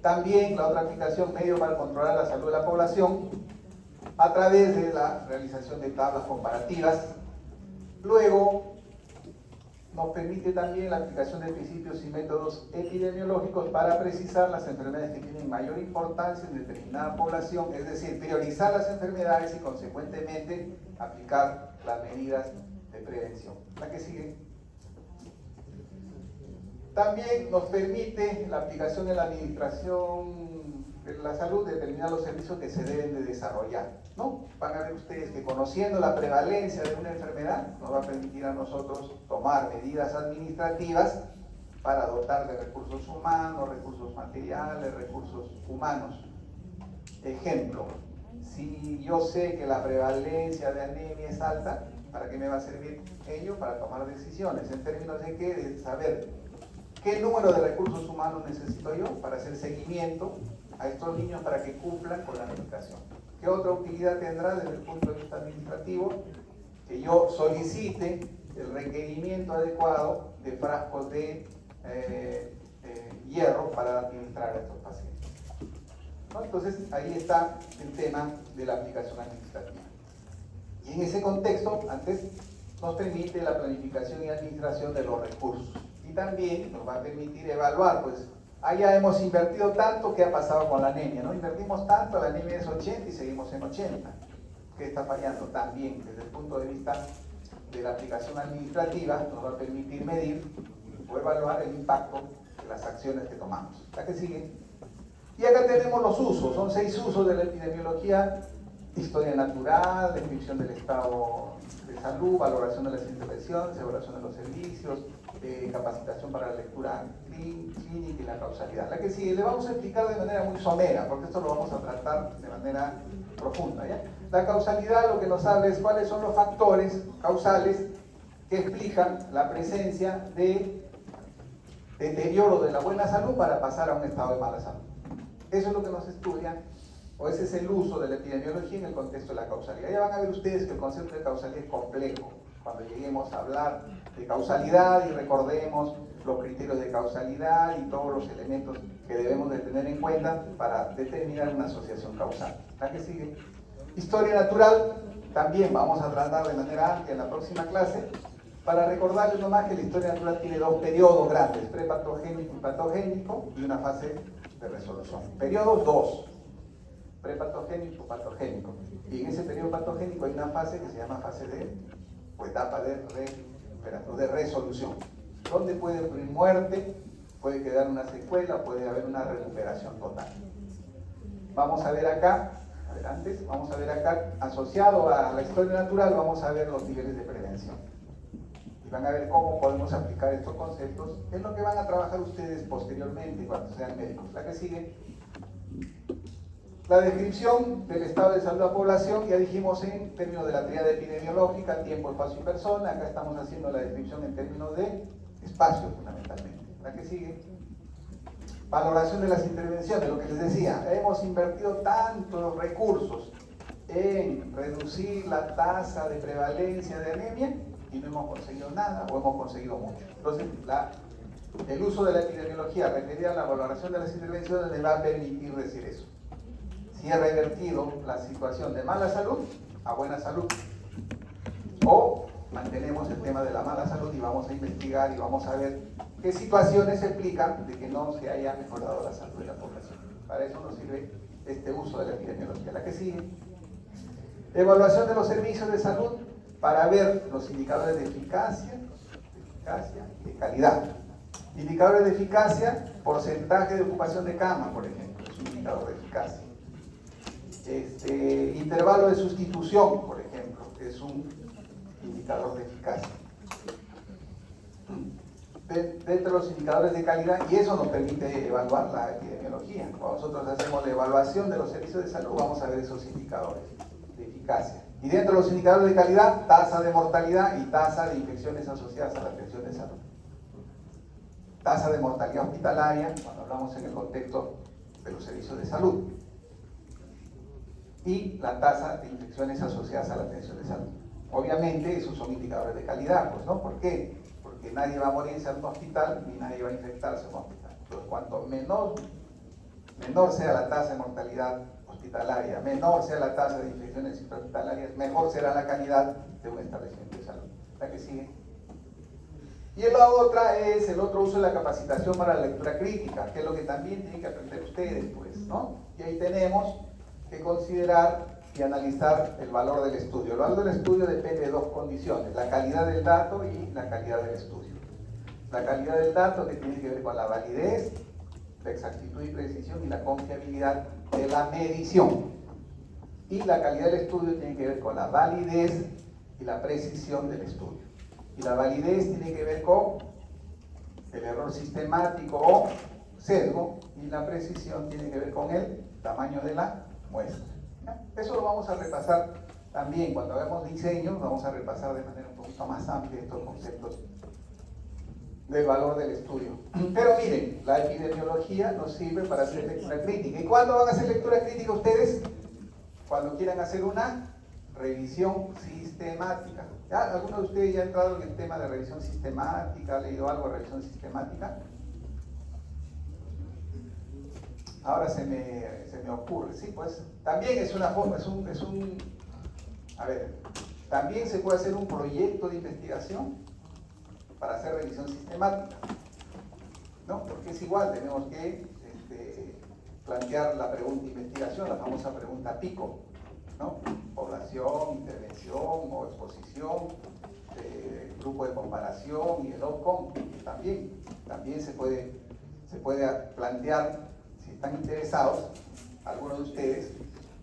También la otra aplicación, medio para controlar la salud de la población, a través de la realización de tablas comparativas. Luego, nos permite también la aplicación de principios y métodos epidemiológicos para precisar las enfermedades que tienen mayor importancia en determinada población, es decir, priorizar las enfermedades y consecuentemente aplicar las medidas de prevención. La que sigue. También nos permite la aplicación en la administración de la salud determinar los servicios que se deben de desarrollar, ¿no? Van a ver ustedes que conociendo la prevalencia de una enfermedad nos va a permitir a nosotros tomar medidas administrativas para dotar de recursos humanos, recursos materiales, recursos humanos. Ejemplo, si yo sé que la prevalencia de anemia es alta, ¿para qué me va a servir ello? Para tomar decisiones, en términos de qué, de saber qué número de recursos humanos necesito yo para hacer seguimiento a estos niños para que cumplan con la medicación. ¿Qué otra utilidad tendrá desde el punto de vista administrativo? Que yo solicite el requerimiento adecuado de frascos de hierro para administrar a estos pacientes, ¿no? Entonces, ahí está el tema de la aplicación administrativa. Y en ese contexto, antes nos permite la planificación y administración de los recursos. Y también nos va a permitir evaluar, pues, allá hemos invertido tanto, ¿qué ha pasado con la anemia? ¿No? Invertimos tanto, la anemia es 80 y seguimos en 80. ¿Qué está fallando? También, desde el punto de vista de la aplicación administrativa, nos va a permitir medir o evaluar el impacto de las acciones que tomamos. ¿La que sigue? Y acá tenemos los usos, son 6 usos de la epidemiología: historia natural, descripción del estado de salud, valoración de las intervenciones, evaluación de los servicios, capacitación para la lectura clínica y la causalidad. La que sigue le vamos a explicar de manera muy somera, porque esto lo vamos a tratar de manera profunda, ¿ya? La causalidad lo que nos habla es cuáles son los factores causales que explican la presencia de deterioro de la buena salud para pasar a un estado de mala salud. Eso es lo que nos estudia, o ese es el uso de la epidemiología en el contexto de la causalidad. Ya van a ver ustedes que el concepto de causalidad es complejo. Cuando lleguemos a hablar de causalidad y recordemos los criterios de causalidad y todos los elementos que debemos de tener en cuenta para determinar una asociación causal. ¿La que sigue? Historia natural, también vamos a tratar de manera amplia en la próxima clase, para recordarles nomás que la historia natural tiene 2 periodos grandes, prepatogénico y patogénico, y una fase de resolución. Periodos 2, prepatogénico, patogénico. Y en ese periodo patogénico hay una fase que se llama fase de, o etapa de resolución, donde puede ocurrir muerte, puede quedar una secuela, puede haber una recuperación total. Vamos a ver acá, vamos a ver acá, asociado a la historia natural, vamos a ver los niveles de prevención. Y van a ver cómo podemos aplicar estos conceptos, es lo que van a trabajar ustedes posteriormente cuando sean médicos. La que sigue. La descripción del estado de salud de la población, ya dijimos en términos de la tríada epidemiológica, tiempo, espacio y persona. Acá estamos haciendo la descripción en términos de espacio, fundamentalmente. La que sigue. Valoración de las intervenciones, lo que les decía, hemos invertido tantos recursos en reducir la tasa de prevalencia de anemia y no hemos conseguido nada o hemos conseguido mucho. Entonces, el uso de la epidemiología referida a la valoración de las intervenciones le va a permitir decir eso. Si ha revertido la situación de mala salud a buena salud, o mantenemos el tema de la mala salud y vamos a investigar y vamos a ver qué situaciones explican de que no se haya mejorado la salud de la población. Para eso nos sirve este uso de la epidemiología. La que sigue. Evaluación de los servicios de salud para ver los indicadores de eficacia y de calidad. Indicadores de eficacia, porcentaje de ocupación de cama, por ejemplo, es un indicador de eficacia. Intervalo de sustitución, por ejemplo, es un indicador de eficacia. Dentro de los indicadores de calidad, y eso nos permite evaluar la epidemiología. Cuando nosotros hacemos la evaluación de los servicios de salud, vamos a ver esos indicadores de eficacia. Y dentro de los indicadores de calidad, tasa de mortalidad y tasa de infecciones asociadas a la atención de salud. tasa de mortalidad hospitalaria, cuando hablamos en el contexto de los servicios de salud, y la tasa de infecciones asociadas a la atención de salud. Obviamente esos son indicadores de calidad, pues, ¿no? ¿Por qué? Porque nadie va a morirse en un hospital ni nadie va a infectarse en un hospital. Entonces, cuanto menor sea la tasa de mortalidad hospitalaria, menor sea la tasa de infecciones intrahospitalarias, mejor será la calidad de un establecimiento de salud. ¿La que sigue? Y la otra es el otro uso de la capacitación para la lectura crítica, que es lo que también tienen que aprender ustedes, pues, ¿no? Y ahí tenemos que considerar y analizar el valor del estudio. El valor del estudio depende de dos condiciones: la calidad del dato y la calidad del estudio. La calidad del dato, que tiene que ver con la validez, la exactitud y precisión y la confiabilidad de la medición. Y la calidad del estudio tiene que ver con la validez y la precisión del estudio. Y la validez tiene que ver con el error sistemático o sesgo, y la precisión tiene que ver con el tamaño de la muestra. Eso lo vamos a repasar también cuando hagamos diseños. Vamos a repasar de manera un poquito más amplia estos conceptos del valor del estudio. Pero miren, la epidemiología nos sirve para hacer lectura crítica. ¿Y cuándo van a hacer lectura crítica ustedes? Cuando quieran hacer una revisión sistemática. ¿Ya? ¿Alguno de ustedes ya ha entrado en el tema de revisión sistemática? ¿Ha leído algo de revisión sistemática? Ahora se me ocurre, sí, pues también es una forma, a ver, también se puede hacer un proyecto de investigación para hacer revisión sistemática, ¿no? Porque es igual, tenemos que plantear la pregunta de investigación, la famosa pregunta PICO, ¿no? Población, intervención o exposición, grupo de comparación y el outcome. También se puede plantear. Si están interesados, algunos de ustedes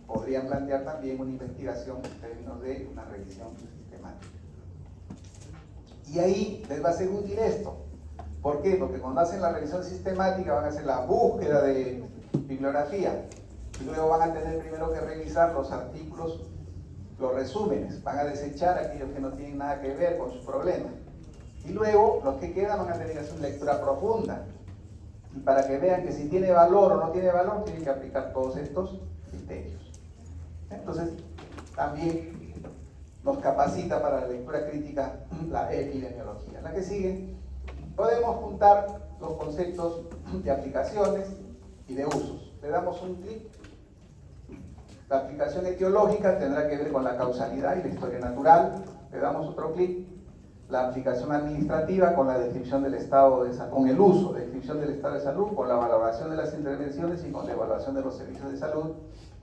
podrían plantear también una investigación en términos de una revisión sistemática. Y ahí les va a ser útil esto. ¿Por qué? Porque cuando hacen la revisión sistemática van a hacer la búsqueda de bibliografía y luego van a tener primero que revisar los artículos, los resúmenes, van a desechar aquellos que no tienen nada que ver con su problema. Y luego los que quedan van a tener que hacer una lectura profunda. Y para que vean que si tiene valor o no tiene valor, tienen que aplicar todos estos criterios. Entonces, también nos capacita para la lectura crítica la epidemiología. La que sigue, podemos juntar los conceptos de aplicaciones y de usos. Le damos un clic. La aplicación etiológica tendrá que ver con la causalidad y la historia natural. Le damos otro clic. La aplicación administrativa con la descripción del estado de salud, con el uso, descripción del estado de salud, con la valoración de las intervenciones y con la evaluación de los servicios de salud,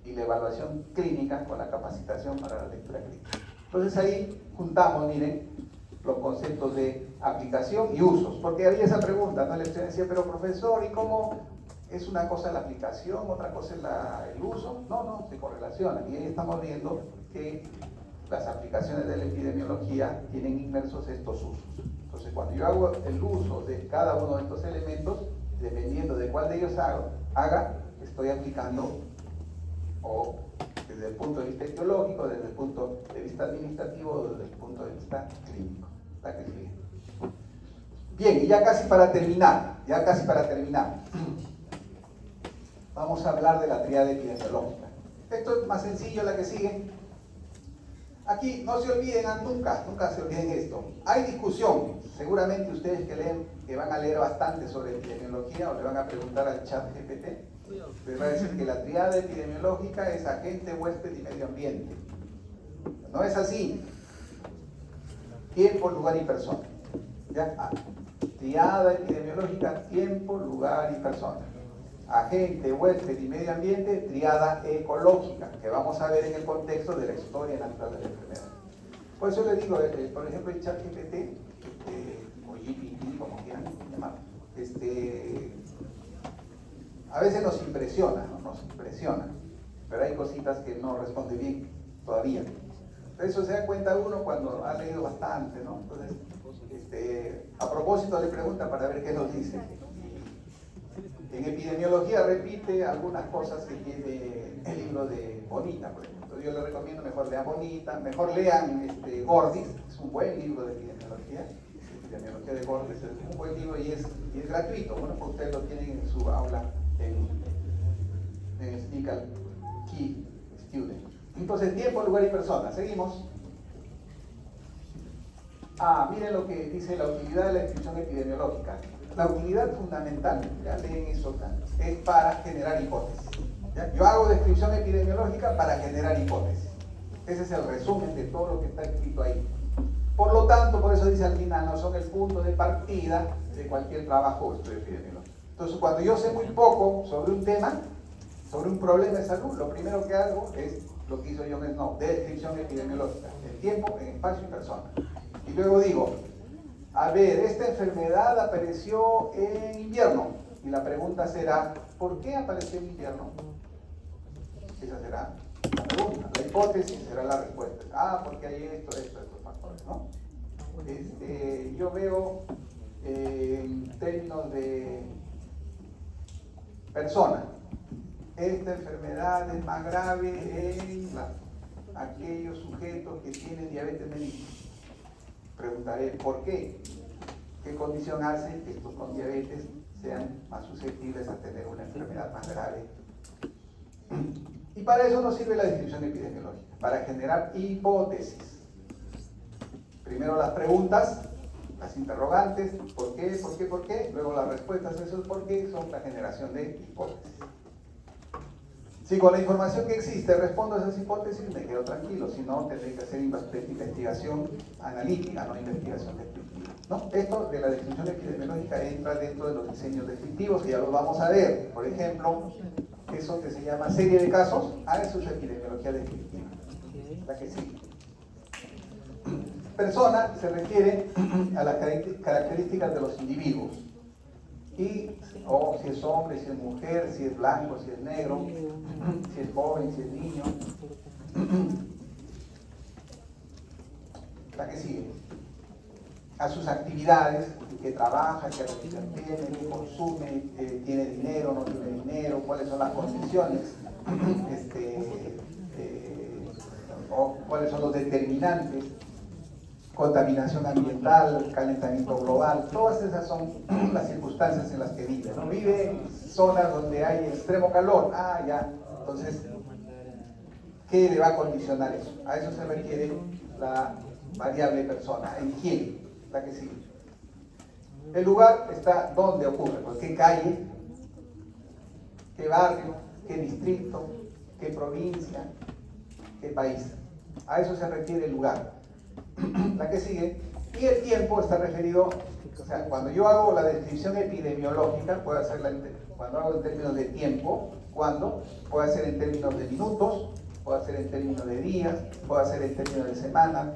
y la evaluación clínica con la capacitación para la lectura clínica. Entonces ahí juntamos, miren, los conceptos de aplicación y usos, porque había esa pregunta, ¿no? El estudiante decía, pero profesor, ¿y cómo es una cosa la aplicación, otra cosa es el uso? No, se correlacionan, y ahí estamos viendo que las aplicaciones de la epidemiología tienen inmersos estos usos. Entonces, cuando yo hago el uso de cada uno de estos elementos, dependiendo de cuál de ellos haga, estoy aplicando, o desde el punto de vista etiológico, desde el punto de vista administrativo, o desde el punto de vista clínico. La que sigue. Bien, y ya casi para terminar, vamos a hablar de la tríada epidemiológica. Esto es más sencillo, la que sigue. Aquí no se olviden, nunca se olviden esto. Hay discusión, seguramente ustedes que van a leer bastante sobre epidemiología o le van a preguntar al chat GPT, les va a decir que la tríada epidemiológica es agente, huésped y medio ambiente. No es así. Tiempo, lugar y persona. ¿Ya? Tríada epidemiológica, tiempo, lugar y persona. Agente, huésped y medio ambiente, tríada ecológica, que vamos a ver en el contexto de la historia natural de la enfermedad. Por eso les digo, por ejemplo, el ChatGPT, o GPT, como quieran llamarlo, a veces nos impresiona, ¿no? Pero hay cositas que no responde bien todavía. De eso se da cuenta uno cuando ha leído bastante, ¿no? Entonces, a propósito le pregunta para ver qué nos dice. En epidemiología repite algunas cosas que tiene el libro de Bonita, por ejemplo. Yo les recomiendo mejor lean Bonita, mejor lean Gordis, es un buen libro de epidemiología. epidemiología de cortes, es un buen libro y es gratuito. Bueno, pues ustedes lo tienen en su aula en Stickle Key Student. Entonces, tiempo, lugar y persona. Seguimos. Miren lo que dice la utilidad de la descripción epidemiológica. La utilidad fundamental, ya leen eso acá, es para generar hipótesis. ¿Ya? Yo hago descripción epidemiológica para generar hipótesis. Ese es el resumen de todo lo que está escrito ahí. Por lo tanto, por eso dice al final, no son el punto de partida de cualquier trabajo o estudio epidemiológico. Entonces, cuando yo sé muy poco sobre un tema, sobre un problema de salud, lo primero que hago es lo que hizo John Snow, descripción epidemiológica, en tiempo, en espacio y persona. Y luego digo, a ver, esta enfermedad apareció en invierno. Y la pregunta será, ¿por qué apareció en invierno? Esa será la pregunta. La hipótesis será la respuesta. Porque hay estos factores, ¿no? Yo veo en términos de persona, esta enfermedad es más grave en aquellos sujetos que tienen diabetes mellitus. Preguntaré, ¿por qué? ¿Qué condición hace que estos con diabetes sean más susceptibles a tener una enfermedad más grave? Y para eso nos sirve la descripción epidemiológica, para generar hipótesis. Primero las preguntas, las interrogantes, ¿por qué? ¿Por qué? ¿Por qué? Luego las respuestas a esos por qué son la generación de hipótesis. Si con la información que existe respondo a esas hipótesis, me quedo tranquilo. Si no, tendré que hacer investigación analítica, no investigación descriptiva, ¿no? Esto de la descripción epidemiológica entra dentro de los diseños descriptivos, que ya los vamos a ver. Por ejemplo, eso que se llama serie de casos, eso es epidemiología descriptiva, la que sigue. Persona se refiere a las características de los individuos. Y, si es hombre, si es mujer, si es blanco, si es negro, si es joven, si es niño. La que sigue. A sus actividades, que trabaja, que religión tiene, que consume, tiene dinero, no tiene dinero, cuáles son las condiciones, o cuáles son los determinantes. Contaminación ambiental, calentamiento global, todas esas son las circunstancias en las que vive, ¿no? Vive en zonas donde hay extremo calor, ya, entonces, ¿qué le va a condicionar eso? A eso se refiere la variable persona. ¿En quién? La que sigue. El lugar está donde ocurre, pues, qué calle, qué barrio, qué distrito, qué provincia, qué país. A eso se refiere el lugar. La que sigue. Y el tiempo está referido, o sea, cuando yo hago la descripción epidemiológica, puedo hacerla cuando hago en términos de tiempo, puedo hacer en términos de minutos, puedo hacer en términos de días, puedo hacer en términos de semanas,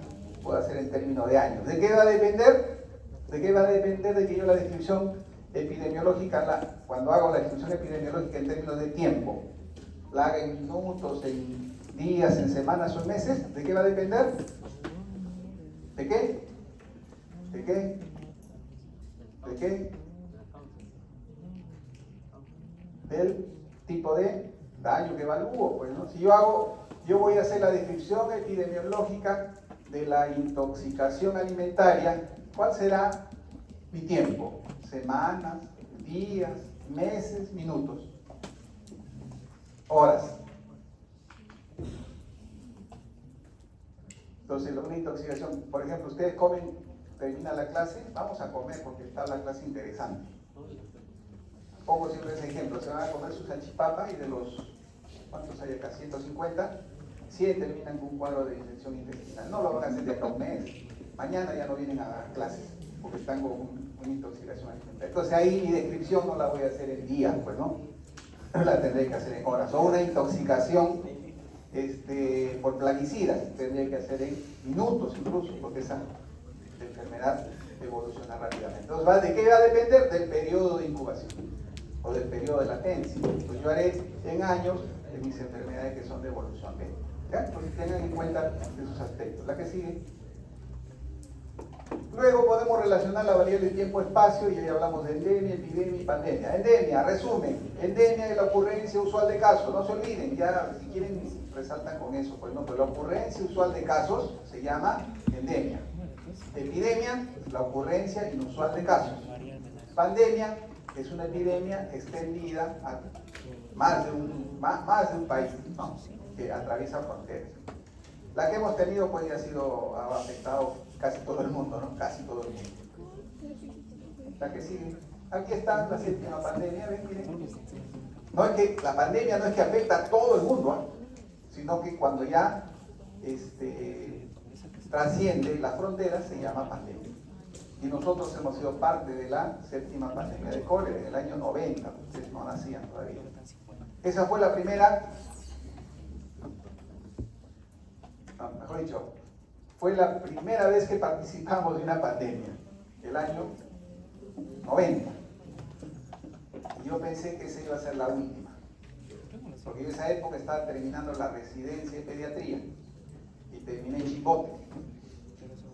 puedo hacer en términos de años. ¿De qué va a depender? ¿De qué va a depender de que yo la descripción epidemiológica, cuando hago la descripción epidemiológica en términos de tiempo, la haga en minutos, en días, en semanas o en meses? ¿De qué va a depender? ¿De qué? ¿De qué? ¿De qué? Del tipo de daño que evalúo, pues, ¿no? Si yo voy a hacer la descripción epidemiológica de la intoxicación alimentaria, ¿cuál será mi tiempo? Semanas, días, meses, minutos, horas. Entonces, una intoxicación, por ejemplo, ustedes comen, termina la clase, vamos a comer porque está la clase interesante. Pongo siempre ese ejemplo, se van a comer su salchipapa y de los, ¿cuántos hay acá? 150, 100 terminan con un cuadro de infección intestinal. No lo van a hacer de acá a un mes, mañana ya no vienen a dar clases porque están con una intoxicación alimentaria. Entonces ahí mi descripción no la voy a hacer en días, pues, ¿no? La tendré que hacer en horas. O una intoxicación por plaguicidas, tendría que hacer en minutos incluso, porque esa enfermedad evoluciona rápidamente. Entonces, ¿de qué va a depender? Del periodo de incubación o del periodo de latencia. Entonces, yo haré en años de mis enfermedades que son de evolución lenta. ¿Ya? Entonces, tengan en cuenta esos aspectos. La que sigue. Luego podemos relacionar la variable tiempo-espacio y ahí hablamos de endemia, epidemia y pandemia. Endemia, resumen, endemia es la ocurrencia usual de casos, no se olviden, ya si quieren resaltan con eso, pues no, pero la ocurrencia usual de casos se llama endemia. Epidemia, la ocurrencia inusual de casos. Pandemia es una epidemia extendida a más de un país, ¿no? Que atraviesa fronteras. La que hemos tenido pues ha afectado casi todo el mundo, ¿no? Casi todo el mundo. La que sigue. Aquí está la séptima pandemia, ¿ven? Miren. No es que la pandemia no es que afecta a todo el mundo, ¿eh? Sino que cuando ya trasciende las fronteras se llama pandemia. Y nosotros hemos sido parte de la séptima pandemia de cólera en el año 90, ustedes no nacían todavía. Esa fue la primera, mejor dicho, fue la primera vez que participamos de una pandemia, el año 90. Y yo pensé que esa iba a ser la última, porque en esa época estaba terminando la residencia en pediatría y terminé en Chimbote.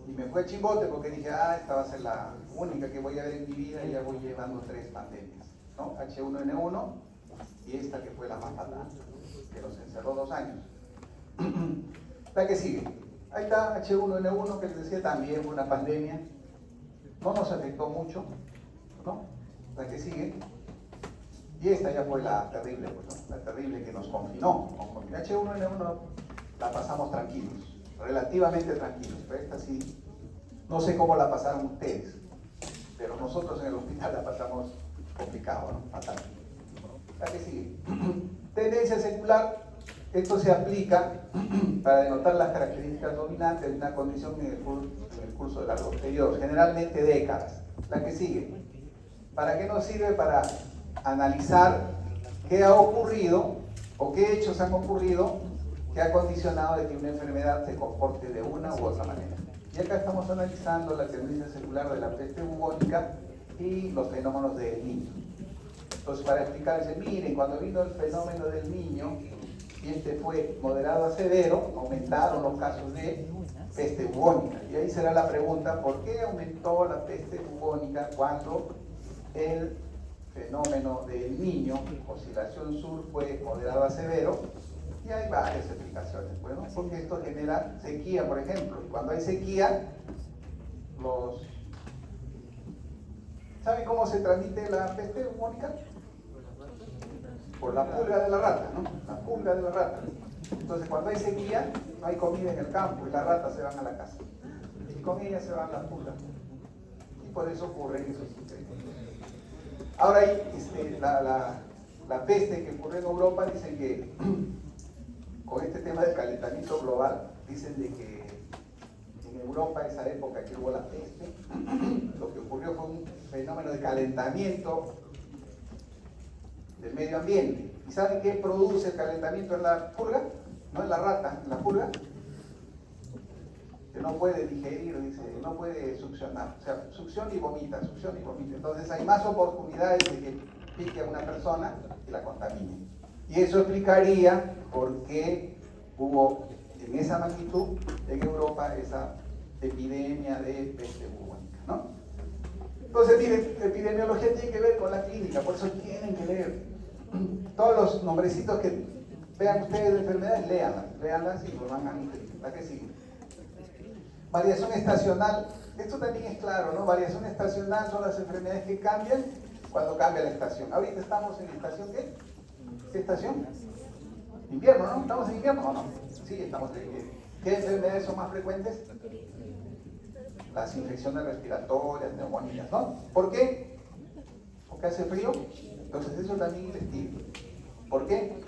Y me fue a Chimbote porque dije, esta va a ser la única que voy a ver en mi vida y ya voy llevando 3 pandemias, ¿no? H1N1 y esta que fue la más fatal, que nos encerró 2 años. La que sigue. Ahí está H1N1, que les decía, también fue una pandemia. No nos afectó mucho, ¿no? La que sigue. Y esta ya fue la terrible, pues, ¿no? La terrible que nos confinó. Con H1N1 la pasamos tranquilos, relativamente tranquilos, pero esta sí, no sé cómo la pasaron ustedes, pero nosotros en el hospital la pasamos complicado, ¿no? Fatal. La que sigue. Tendencia secular, esto se aplica para denotar las características dominantes de una condición en el curso de largos periodos, generalmente décadas. La que sigue. ¿Para qué nos sirve? Para analizar qué ha ocurrido o qué hechos han ocurrido que ha condicionado de que una enfermedad se comporte de una u otra manera. Y acá estamos analizando la tendencia celular de la peste bubónica y los fenómenos del niño. Entonces, para explicarles, miren, cuando vino el fenómeno del niño, y este fue moderado a severo, aumentaron los casos de peste bubónica. Y ahí será la pregunta, ¿por qué aumentó la peste bubónica cuando el fenómeno del niño, oscilación sur, fue moderado a severo? Y hay varias explicaciones, bueno, porque esto genera sequía, por ejemplo. Y cuando hay sequía, ¿saben cómo se transmite la peste bubónica? Por la pulga de la rata, ¿no? La pulga de la rata. Entonces, cuando hay sequía, no hay comida en el campo y las ratas se van a la casa. Y con ellas se van las pulgas. Y por eso ocurren esos sucesos. Ahora hay la peste que ocurrió en Europa, dicen que con este tema del calentamiento global, dicen de que en Europa, esa época que hubo la peste, lo que ocurrió fue un fenómeno de calentamiento del medio ambiente. ¿Y saben qué produce el calentamiento en la pulga? No en la rata, en la pulga. Que no puede digerir, dice, no puede succionar. O sea, succiona y vomita, succiona y vomita. Entonces hay más oportunidades de que pique a una persona y la contamine. Y eso explicaría por qué hubo en esa magnitud en Europa esa epidemia de peste bubónica, ¿no? Entonces, miren, epidemiología tiene que ver con la clínica, por eso tienen que leer todos los nombrecitos que vean ustedes de enfermedades, léanlas y lo van a entender. La que sigue. Variación estacional, esto también es claro, ¿no? Variación estacional son las enfermedades que cambian cuando cambia la estación. Ahorita estamos en la estación, ¿qué estación? Invierno, ¿no? ¿Estamos en invierno o no? Sí, estamos en invierno. ¿Qué enfermedades son más frecuentes? Las infecciones respiratorias, neumonías, ¿no? ¿Por qué? Porque hace frío. Entonces eso también investiga. ¿Por qué?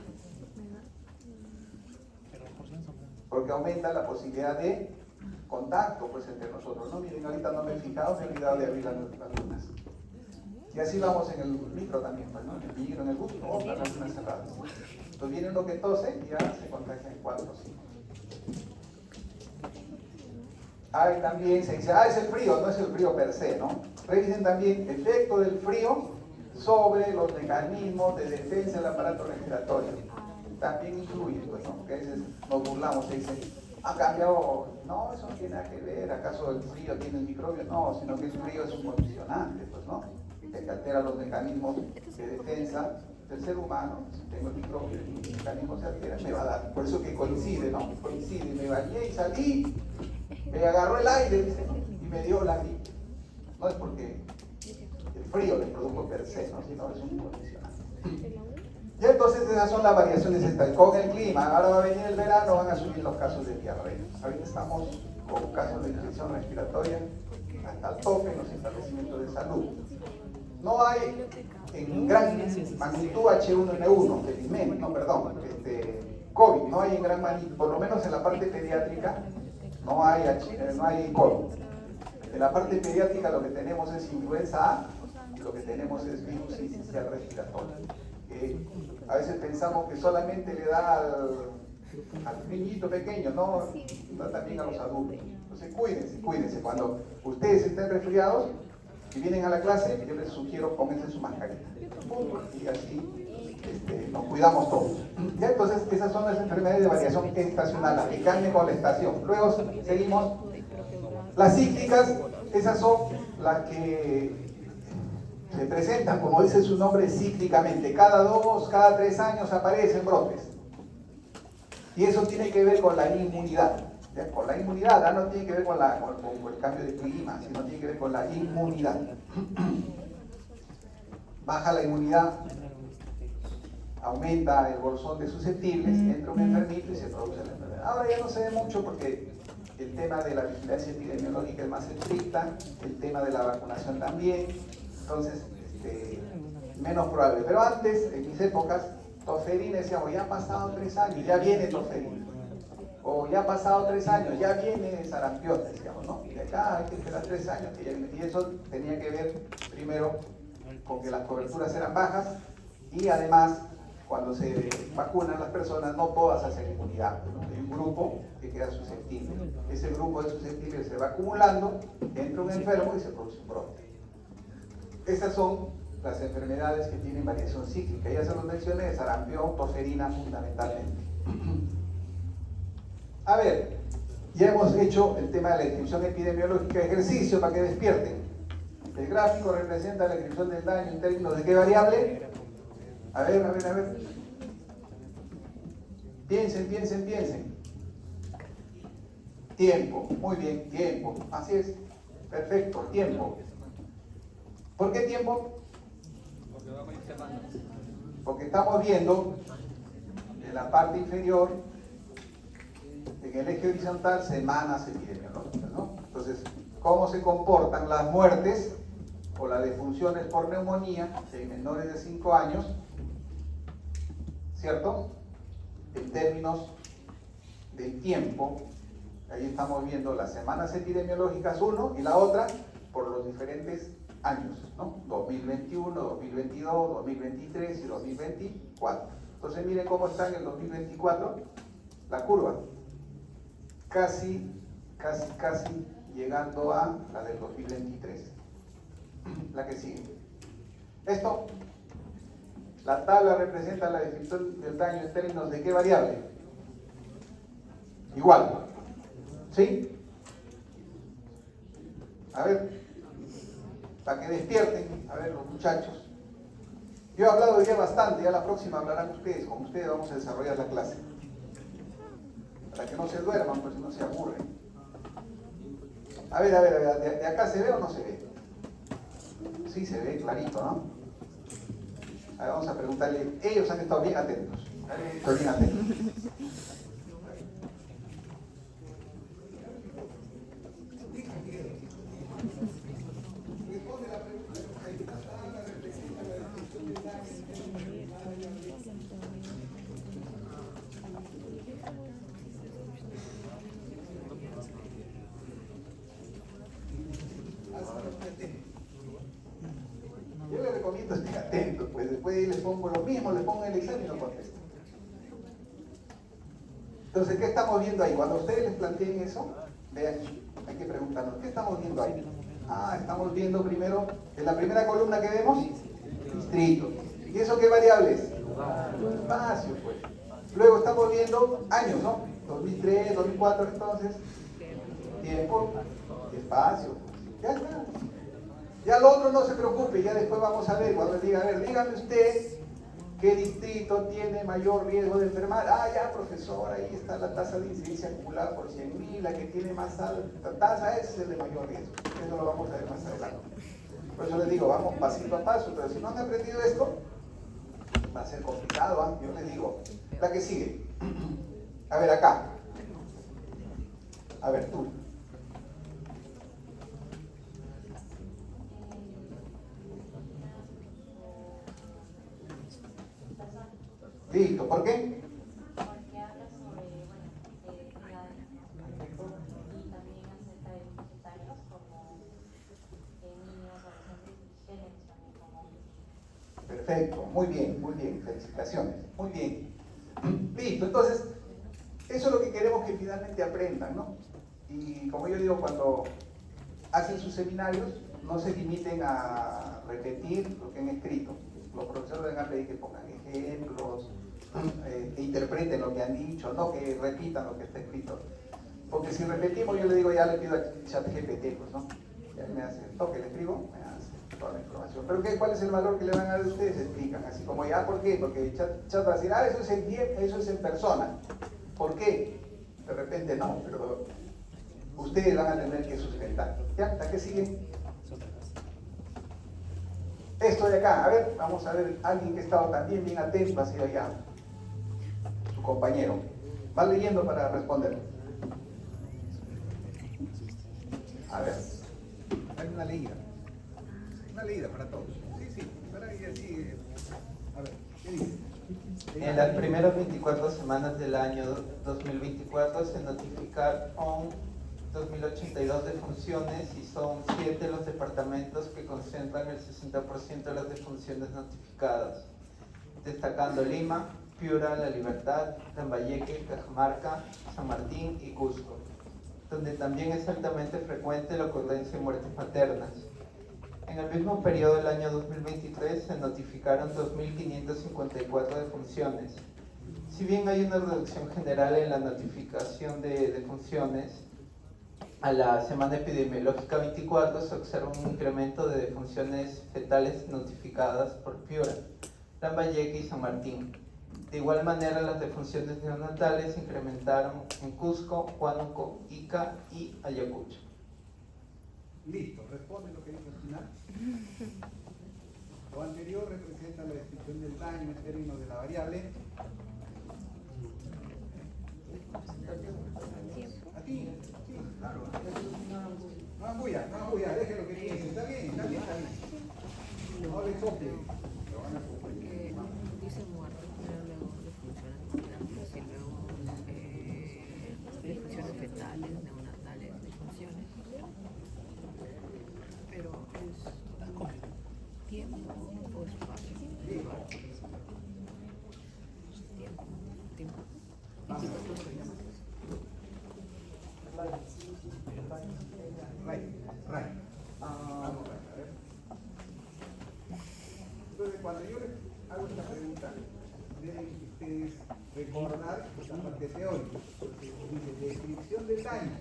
Porque aumenta la posibilidad de contacto pues entre nosotros, ¿no? Miren, ahorita no me he fijado, me he olvidado de abrir las lunas. Y así vamos en el micro también, pues, ¿no? En el micro, en el bus, no, las lunas cerradas. Entonces viene uno que tose y ya se contagia en 4 o 5. Ahí también se dice, es el frío, no es el frío per se, ¿no? Revisen también el efecto del frío sobre los mecanismos de defensa del aparato respiratorio. También influye, pues, ¿no? Porque a veces nos burlamos, se dice, ha cambiado. No, eso no tiene nada que ver. ¿Acaso el frío tiene el microbio? No, sino que el frío es un condicionante, pues, ¿no? Que altera los mecanismos de defensa del ser humano. Si tengo el microbio y el mecanismo se altera, me va a dar. Por eso que coincide, ¿no? Coincide, me bañé y salí, me agarró el aire, dice, y y me dio la gripe. No es porque el frío les produjo per se, ¿no? Sino es un condicionante. Y entonces esas son las variaciones con el clima. Ahora va a venir el verano, van a subir los casos de diarrea. Ahorita estamos con casos de infección respiratoria hasta el tope en los establecimientos de salud. No hay en gran magnitud H1N1, COVID, no hay en gran magnitud, por lo menos en la parte pediátrica, no hay COVID. En la parte pediátrica lo que tenemos es influenza A y lo que tenemos es virus sincicial respiratorio. A veces pensamos que solamente le da al niñito pequeño, no, da también a los adultos. Entonces cuídense. Cuando ustedes estén resfriados y vienen a la clase, yo les sugiero pónganse su mascarita. Y así nos cuidamos todos. Ya, entonces esas son las enfermedades de variación estacional, las que cambian con la estación. Luego seguimos. Las cíclicas, esas son las que se presentan, como dice su nombre, cíclicamente. Cada 2, cada 3 años aparecen brotes. Y eso tiene que ver con la inmunidad. ¿Ya? Con la inmunidad, no tiene que ver con el cambio de clima, sino tiene que ver con la inmunidad. Baja la inmunidad, aumenta el bolsón de susceptibles, entra un enfermito y se produce la enfermedad. Ahora ya no se ve mucho porque el tema de la vigilancia epidemiológica es más estricta, el tema de la vacunación también, entonces menos probable. Pero antes, en mis épocas, tosferina, decíamos, ya han pasado 3 años, ya viene tosferina. O ya han pasado 3 años, ya viene sarampión, decíamos, ¿no? Y acá hay que esperar 3 años. Y eso tenía que ver primero con que las coberturas eran bajas y además cuando se vacunan las personas no todas hacen inmunidad, ¿no? Hay un grupo que queda susceptible. Ese grupo de susceptibles se va acumulando, entra un enfermo y se produce un brote. Esas son las enfermedades que tienen variación cíclica. Ya se los mencioné, sarampión, tosferina fundamentalmente. A ver, ya hemos hecho el tema de la descripción epidemiológica de ejercicio para que despierten. El gráfico representa la descripción del daño en términos de qué variable. A ver. Piensen. Tiempo, muy bien, tiempo. Así es, perfecto, tiempo. ¿Por qué tiempo? Porque estamos viendo en la parte inferior, en el eje horizontal, semanas epidemiológicas, ¿no? Entonces, ¿cómo se comportan las muertes o las defunciones por neumonía en menores de 5 años? ¿Cierto? En términos del tiempo, ahí estamos viendo las semanas epidemiológicas, uno, y la otra por los diferentes años, ¿no? 2021, 2022, 2023 y 2024. Entonces miren cómo está en el 2024 la curva. Casi llegando a la del 2023. La que sigue. Esto, la tabla representa la descripción del daño en términos de qué variable. Igual. ¿Sí? A ver, para que despierten, a ver los muchachos. Yo he hablado ya bastante, ya la próxima hablarán ustedes, con ustedes vamos a desarrollar la clase. Para que no se duerman, pues no se aburren. A ver, ¿de acá se ve o no se ve? Sí, se ve clarito, ¿no? A ver, vamos a preguntarle, ellos han estado bien atentos. Estoy bien atento. Yo les recomiendo estén atentos, pues después les pongo lo mismo, les pongo el examen y no contestan. Entonces, ¿qué estamos viendo ahí? Cuando ustedes les planteen eso, vean, hay que preguntarnos, ¿qué estamos viendo ahí? Estamos viendo primero, en la primera columna que vemos, distrito. ¿Y eso qué variable es? Espacio, pues. Luego estamos viendo años, ¿no? 2003, 2004, entonces, tiempo, espacio. Ya está. Ya lo otro no se preocupe, ya después vamos a ver, cuando les diga, a ver, dígame usted ¿Qué distrito tiene mayor riesgo de enfermar? Ah, ya, profesor, ahí está la tasa de incidencia acumulada por 100.000, la que tiene más alta tasa es el de mayor riesgo. Eso lo vamos a ver más adelante. Por eso les digo, vamos pasito a paso, pero si no han aprendido esto, va a ser complicado, ¿eh? Yo les digo, la que sigue. A ver, acá. A ver, tú. Listo, ¿por qué? Porque habla sobre, edades, y también acerca de los etarios como niños, adolescentes y géneros también como hombres. Perfecto, muy bien, felicitaciones, muy bien. Listo, entonces, eso es lo que queremos que finalmente aprendan, ¿no? Y como yo digo, cuando hacen sus seminarios, no se limiten a repetir lo que han escrito. Los profesores van a pedir que pongan ejemplos, que interpreten lo que han dicho, no que repitan lo que está escrito. Porque si repetimos, yo le digo, ya le pido a ChatGPT, pues, ¿no? Ya me hace el toque, le escribo, me hace toda la información. Pero ¿qué? ¿Cuál es el valor que le van a dar a ustedes? Explican, así como ya, ¿por qué? Porque Chat va a decir, ah, eso es en persona. ¿Por qué? De repente no, pero ustedes van a tener que sustentar. ¿Ya? ¿Hasta qué sigue? Esto de acá, a ver, vamos a ver, alguien que ha estado también bien atento ha sido allá, su compañero. Va leyendo para responder. A ver, hay una leída para todos. Sí, para ir así. A ver, ¿qué dice? En las primeras 24 semanas del año 2024 se notificaron 2.082 defunciones y son 7 los departamentos que concentran el 60% de las defunciones notificadas, destacando Lima, Piura, La Libertad, Lambayeque, Cajamarca, San Martín y Cusco, donde también es altamente frecuente la ocurrencia de muertes maternas. En el mismo periodo del año 2023 se notificaron 2.554 defunciones. Si bien hay una reducción general en la notificación de defunciones, a la semana epidemiológica 24 se observa un incremento de defunciones fetales notificadas por Piura, Lambayeque y San Martín. De igual manera, las defunciones neonatales se incrementaron en Cusco, Huánuco, Ica y Ayacucho. Listo, responde lo que dice al final. Lo anterior representa la descripción del daño en términos de la variable. ¿A ti? Sí, claro. No ambuya, déjelo que dice. Está bien. No le sople. Lo van a soplar. Porque dice muerte, pero luego defunciones y luego defunciones fetales, neonatales, defunciones. Pero es tiempo o espacio. Tiempo. Right. Vamos a ver. Entonces, cuando yo les hago esta pregunta, deben ustedes recordar la parte teórica. Dice, descripción del daño.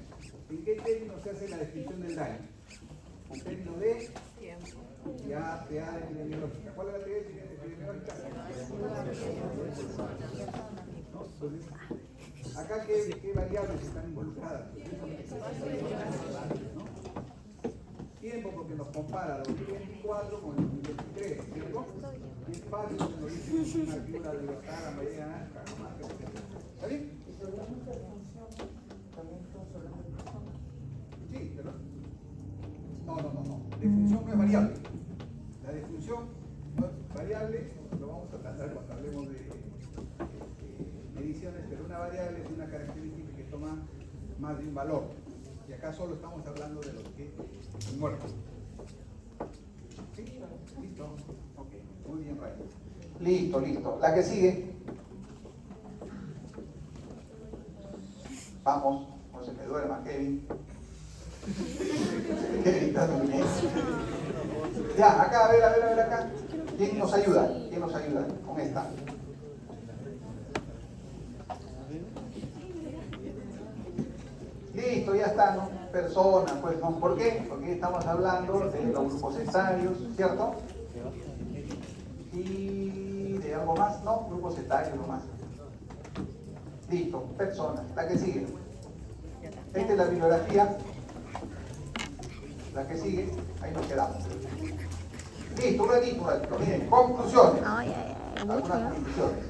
¿En qué términos se hace la descripción del daño? En términos de Tiempo. ya epidemiológica. ¿Cuál es la teoría epidemiológica? Entonces, acá, ¿qué variables están involucradas? ¿No? Tiempo, porque nos compara 2024 con el 2023, ¿cierto? Y espacio, porque nos dice una figura de libertad, la mayoría naranja, ¿está bien? Sí, ¿verdad? No. Defunción no es variable. La defunción no es variable, lo vamos a tratar cuando hablemos de mediciones, pero una variable es una característica que toma más de un valor. Y acá solo estamos hablando de los que han muerto. ¿Sí? ¿Listo? Ok, muy bien, Ray. Listo. La que sigue. Vamos, no se me duerma, Kevin. Kevin está durmiendo. Ya, acá, a ver acá. ¿Quién nos ayuda con esta? Listo, ya está, ¿no? Persona, pues, ¿no? ¿Por qué? Porque estamos hablando de los grupos etarios, ¿cierto? Y de algo más? No, grupos etarios nomás. Listo, personas. La que sigue. Esta es la bibliografía. La que sigue, ahí nos quedamos. Listo, un ratito. Miren, conclusiones. Ay, mucho, Algunas ¿no? conclusiones.